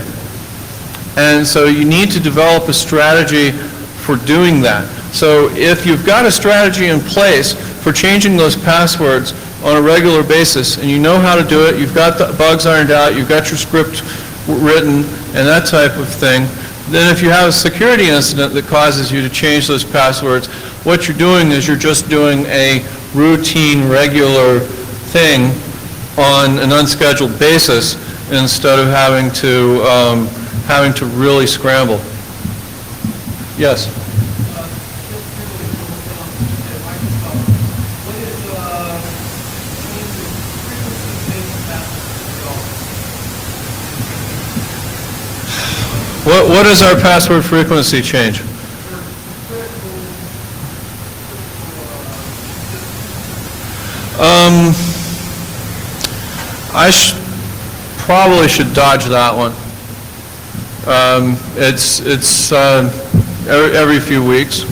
And so you need to develop a strategy for doing that. So if you've got a strategy in place for changing those passwords on a regular basis, and you know how to do it, you've got the bugs ironed out, you've got your script written, and that type of thing, then if you have a security incident that causes you to change those passwords, what you're doing is you're just doing a routine, regular thing on an unscheduled basis instead of having to really scramble. Yes? What is our password frequency change? I probably should dodge that one. It's every few weeks.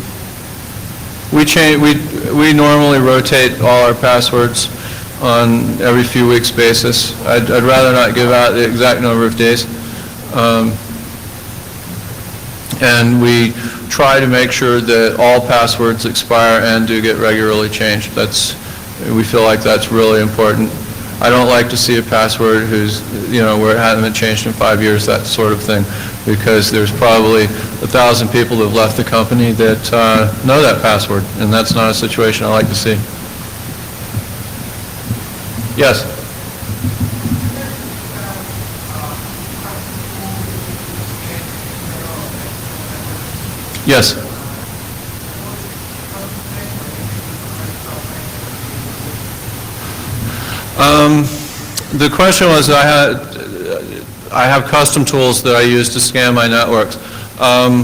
We normally rotate all our passwords on every few weeks basis. I'd rather not give out the exact number of days. And we try to make sure that all passwords expire and do get regularly changed. We feel like that's really important. I don't like to see a password where it hasn't been changed in 5 years, that sort of thing, because there's probably 1,000 people that have left the company that know that password, and that's not a situation I like to see. Yes? Yes. The question was, I have custom tools that I use to scan my networks. I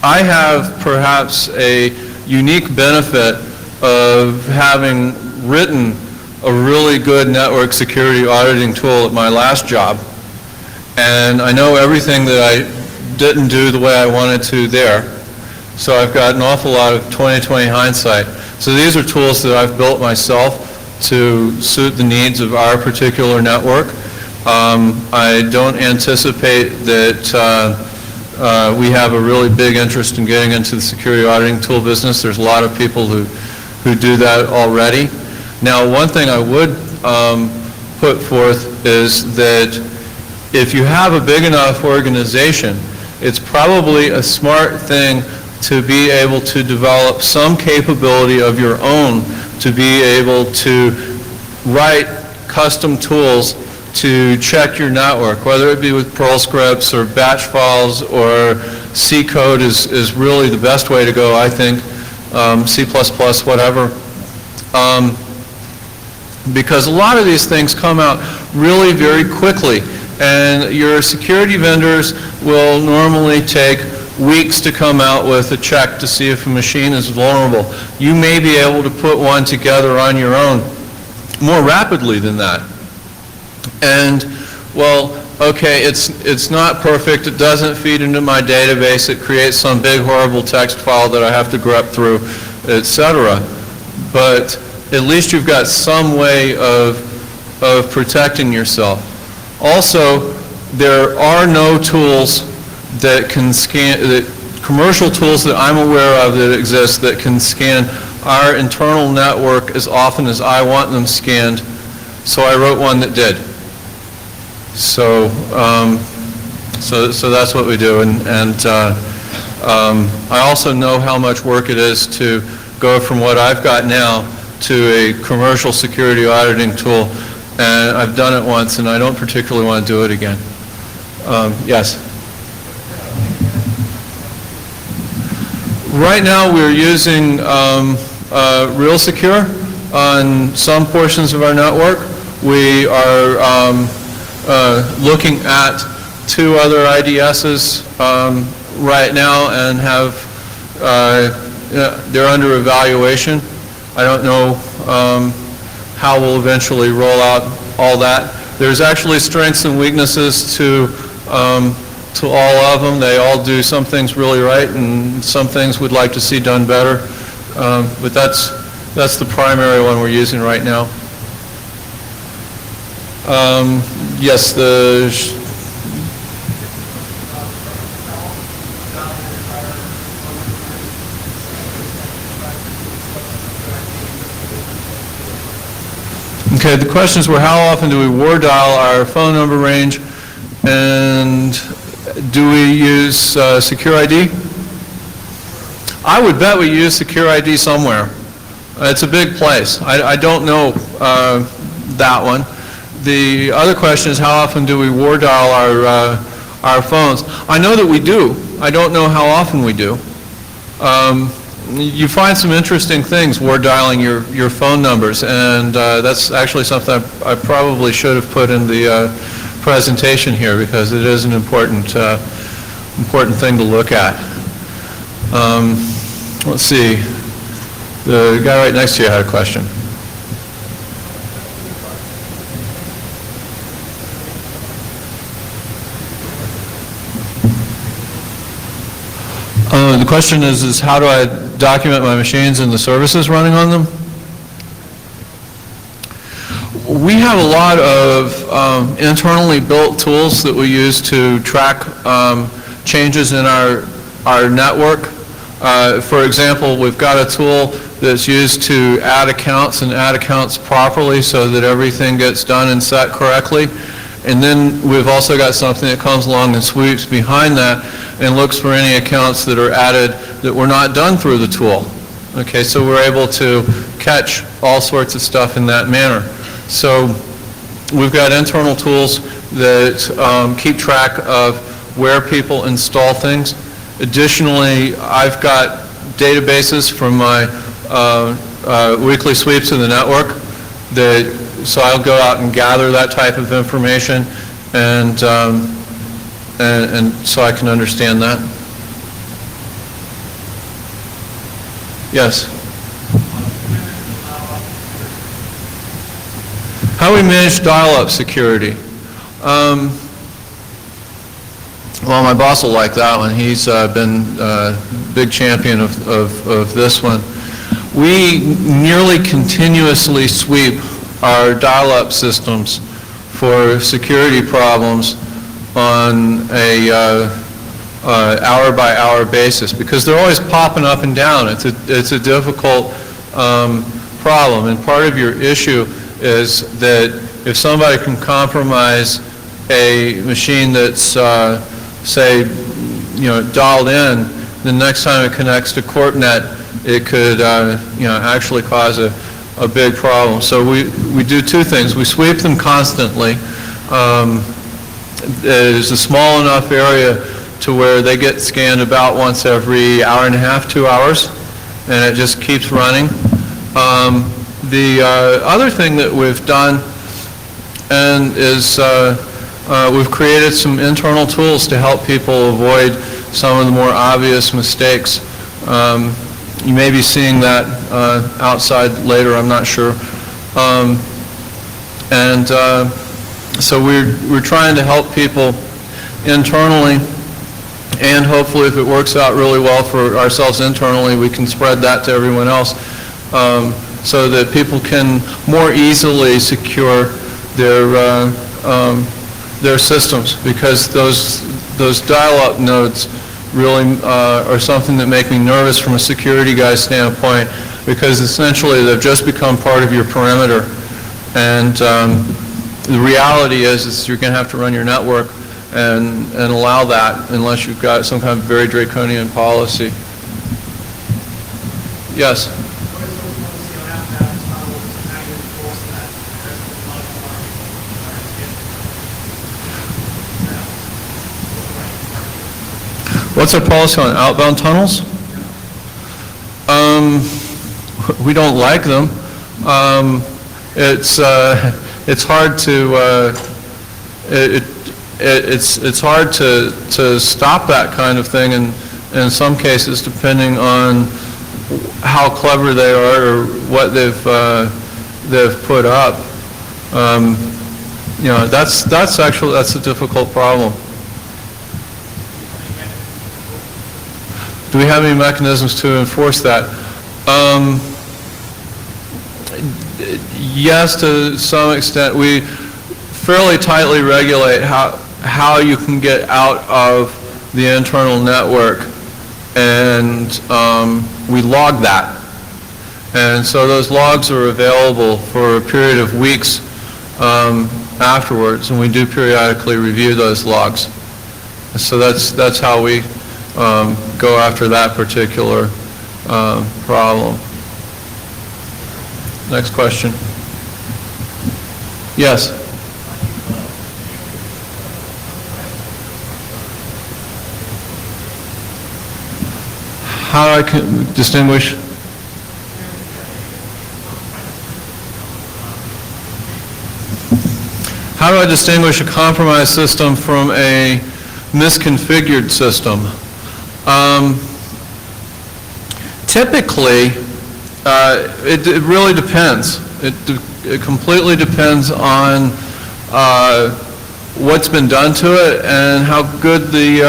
have perhaps a unique benefit of having written a really good network security auditing tool at my last job, and I know everything that I didn't do the way I wanted to there. So I've got an awful lot of 20/20 hindsight. So these are tools that I've built myself to suit the needs of our particular network. I don't anticipate that we have a really big interest in getting into the security auditing tool business. There's a lot of people who do that already. Now, one thing I would put forth is that if you have a big enough organization, it's probably a smart thing to be able to develop some capability of your own to be able to write custom tools to check your network, whether it be with Perl scripts or batch files or C code is really the best way to go, I think, C++, whatever. Because a lot of these things come out really very quickly, and your security vendors will normally take weeks to come out with a check to see if a machine is vulnerable. You may be able to put one together on your own more rapidly than that. And, well, okay, it's not perfect, it doesn't feed into my database, it creates some big horrible text file that I have to grep through, etc. But at least you've got some way of protecting yourself. Also, there are no tools that can scan, commercial tools that I'm aware of that exist that can scan our internal network as often as I want them scanned, so I wrote one that did. So, so that's what we do, and I also know how much work it is to go from what I've got now to a commercial security auditing tool, and I've done it once, and I don't particularly want to do it again. Yes? Right now, we're using Real Secure on some portions of our network. We are looking at 2 other IDSs right now and have, they're under evaluation. I don't know how we'll eventually roll out all that. There's actually strengths and weaknesses to all of them. They all do some things really right, and some things we'd like to see done better. But that's the primary one we're using right now. Yes, okay, the questions were how often do we war dial our phone number range, and do we use Secure ID? I would bet we use Secure ID somewhere. It's a big place. I don't know that one. The other question is how often do we war dial our phones? I know that we do. I don't know how often we do. You find some interesting things war dialing your phone numbers, and that's actually something I probably should have put in the presentation here, because it is an important thing to look at. Let's see. The guy right next to you had a question. The question is how do I document my machines and the services running on them? We have a lot of internally built tools that we use to track changes in our network. For example, we've got a tool that's used to add accounts and add accounts properly so that everything gets done and set correctly. And then we've also got something that comes along and sweeps behind that and looks for any accounts that are added that were not done through the tool. Okay, so we're able to catch all sorts of stuff in that manner. So we've got internal tools that keep track of where people install things. Additionally, I've got databases from my weekly sweeps of the network so I'll go out and gather that type of information, and so I can understand that. Yes? How we manage dial-up security? Well, my boss will like that one. He's been a big champion of this one. We nearly continuously sweep our dial-up systems for security problems on a hour-by-hour basis, because they're always popping up and down. It's a difficult problem, and part of your issue is that if somebody can compromise a machine that's, say, dialed in, the next time it connects to CorpNet, it could, actually cause a big problem. So we do 2 things. We sweep them constantly. There's a small enough area to where they get scanned about once every hour and a half, 2 hours, and it just keeps running. The other thing that we've done is we've created some internal tools to help people avoid some of the more obvious mistakes. You may be seeing that outside later, I'm not sure. So we're trying to help people internally, and hopefully if it works out really well for ourselves internally, we can spread that to everyone else, so that people can more easily secure their systems, because those dial-up nodes really are something that make me nervous from a security guy's standpoint. because essentially they've just become part of your perimeter. And the reality is you're going to have to run your network and allow that unless you've got some kind of very draconian policy. Yes? What's our policy on outbound tunnels? We don't like them. It's hard to it's hard to stop that kind of thing in some cases, depending on how clever they are or what they've put up. You know, that's a difficult problem. Do we have any mechanisms to enforce that? Yes, to some extent. We fairly tightly regulate how you can get out of the internal network, and we log that. And so those logs are available for a period of weeks afterwards, and we do periodically review those logs. So that's how we go after that particular problem. Next question. Yes? How do I distinguish? How do I distinguish a compromised system from a misconfigured system? Typically, it really depends. It completely depends on what's been done to it and how good the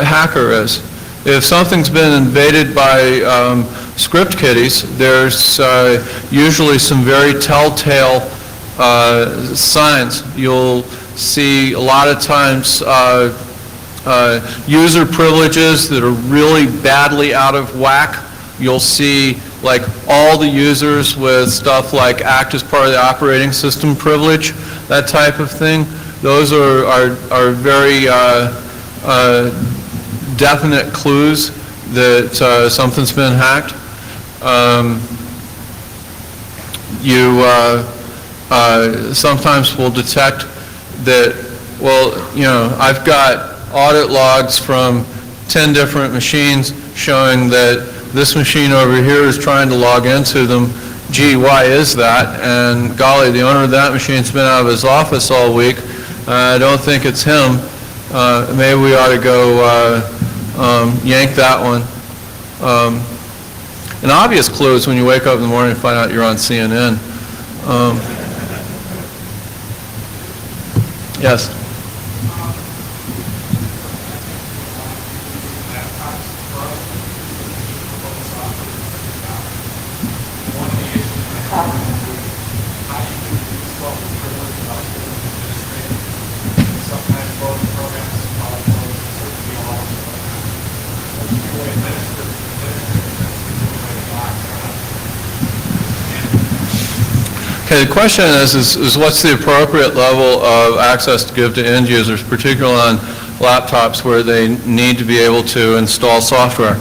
hacker is. If something's been invaded by script kiddies, there's usually some very telltale signs. You'll see a lot of times user privileges that are really badly out of whack. You'll see like all the users with stuff like act as part of the operating system privilege, that type of thing. Those are very definite clues that something's been hacked. You sometimes will detect that, well, you know, I've got audit logs from 10 different machines showing that this machine over here is trying to log into them. Gee, why is that? And golly, the owner of that machine's been out of his office all week. I don't think it's him. Maybe we ought to go yank that one. An obvious clue is when you wake up in the morning and find out you're on CNN. Yes? Okay, the question is what's the appropriate level of access to give to end users, particularly on laptops where they need to be able to install software.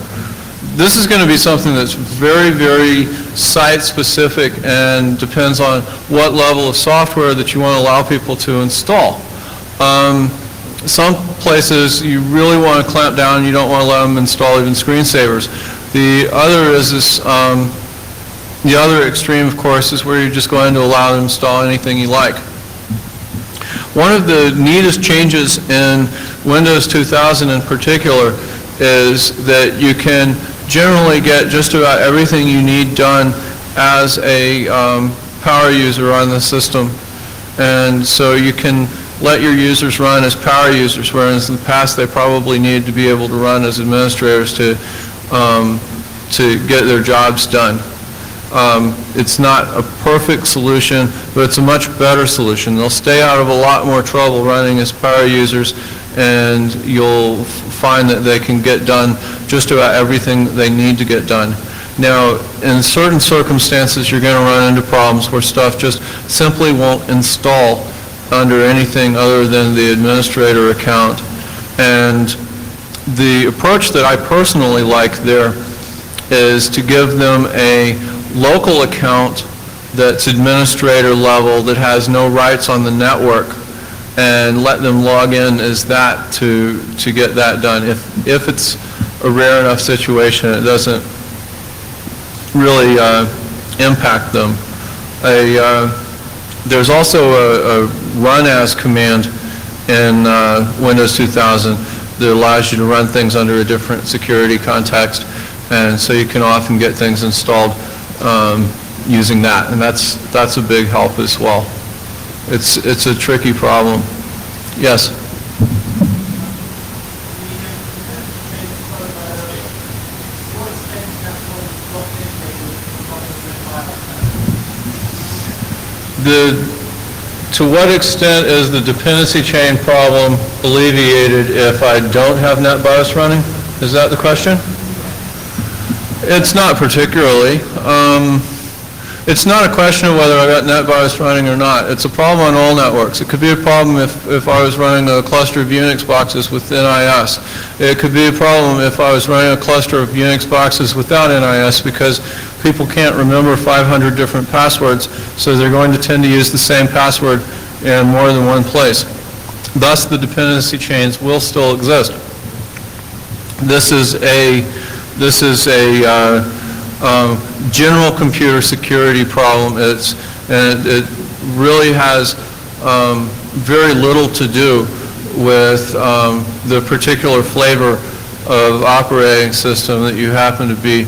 This is going to be something that's very, very site-specific and depends on what level of software that you want to allow people to install. Some places you really want to clamp down and you don't want to let them install even screensavers. The other is this, the other extreme, of course, is where you're just going to allow them to install anything you like. One of the neatest changes in Windows 2000 in particular is that you can generally get just about everything you need done as a power user on the system. And so you can let your users run as power users, whereas in the past they probably needed to be able to run as administrators to get their jobs done. It's not a perfect solution, but it's a much better solution. They'll stay out of a lot more trouble running as power users, and you'll find that they can get done just about everything they need to get done. Now, in certain circumstances, you're going to run into problems where stuff just simply won't install under anything other than the administrator account. And the approach that I personally like there is to give them a local account that's administrator level that has no rights on the network, and let them log in as that to get that done. If it's a rare enough situation, it doesn't really impact them. There's also a run as command in Windows 2000 that allows you to run things under a different security context, and so you can often get things installed using that, and that's a big help as well. It's a tricky problem. Yes? To what extent is the dependency chain problem alleviated if I don't have NetBIOS running? Is that the question? It's not particularly. It's not a question of whether I got NetBIOS running or not. It's a problem on all networks. It could be a problem if I was running a cluster of Unix boxes with NIS. It could be a problem if I was running a cluster of Unix boxes without NIS, because people can't remember 500 different passwords, so they're going to tend to use the same password in more than one place. Thus, the dependency chains will still exist. This is a general computer security problem. It really has very little to do with the particular flavor of operating system that you happen to be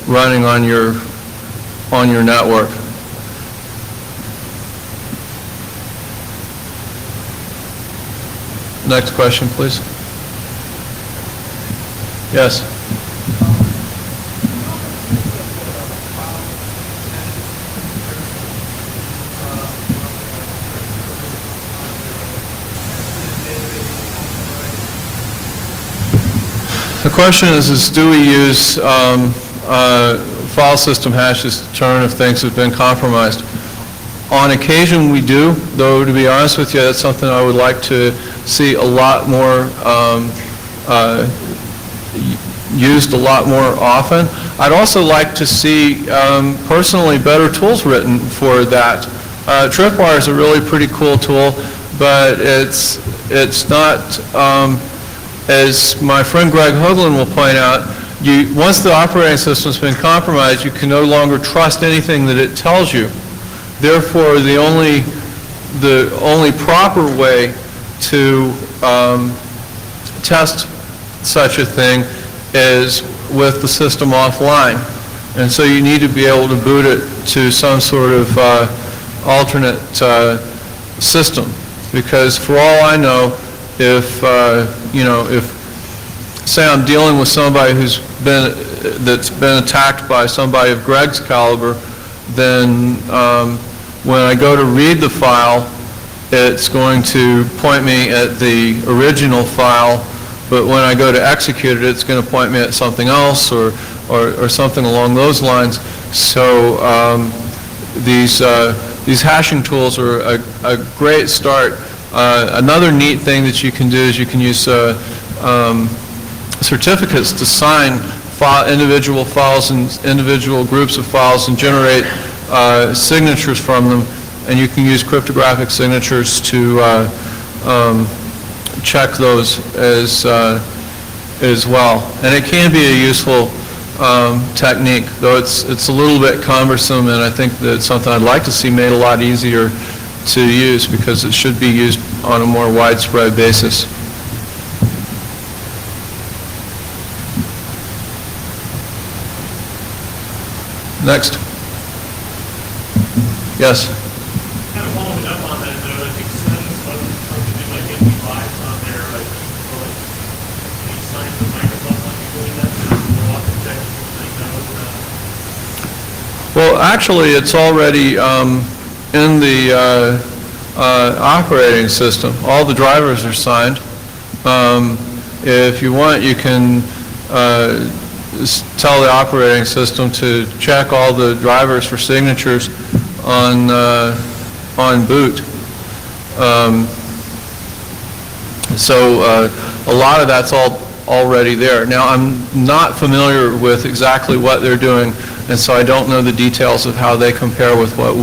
running on your network. Next question, please. Yes. The question is do we use file system hashes to determine if things have been compromised? On occasion we do, though to be honest with you, that's something I would like to see a lot more used a lot more often. I'd also like to see personally better tools written for that. Tripwire is a really pretty cool tool, but it's not, as my friend Greg Hoagland will point out, once the operating system's been compromised, you can no longer trust anything that it tells you. Therefore, the only proper way to test such a thing is with the system offline. And so you need to be able to boot it to some sort of alternate system. Because for all I know, if say I'm dealing with somebody that's been attacked by somebody of Greg's caliber, then when I go to read the file, it's going to point me at the original file, but when I go to execute it, it's going to point me at something else or something along those lines. So these hashing tools are a great start. Another neat thing that you can do is you can use certificates to sign individual files and individual groups of files and generate signatures from them, and you can use cryptographic signatures to check those as well. And it can be a useful technique, though it's a little bit cumbersome, and I think that it's something I'd like to see made a lot easier to use, because it should be used on a more widespread basis. Next. Yes. Kind of following up on that, though, I think Sunny's something to do like MP5s on there, like people like any signs of Microsoft might be doing that, or what the technical thing that Well, actually, it's already in the operating system. All the drivers are signed. If you want, you can tell the operating system to check all the drivers for signatures on boot. So a lot of that's already there. Now, I'm not familiar with exactly what they're doing, and so I don't know the details of how they compare with what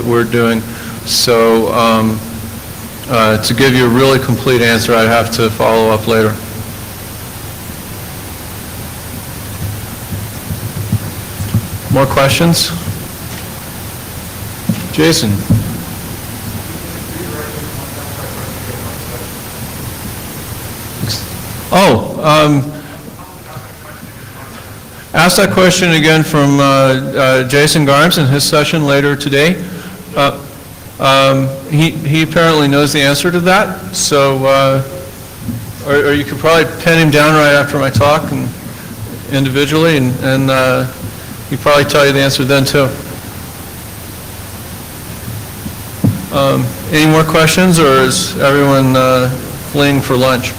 we're doing. So to give you a really complete answer, I'd have to follow up later. More questions? Jason? Ask that question again from Jason Garms in his session later today. He apparently knows the answer to that, so or you could probably pin him down right after my talk and individually, and he'd probably tell you the answer then too. Any more questions, or is everyone fleeing for lunch?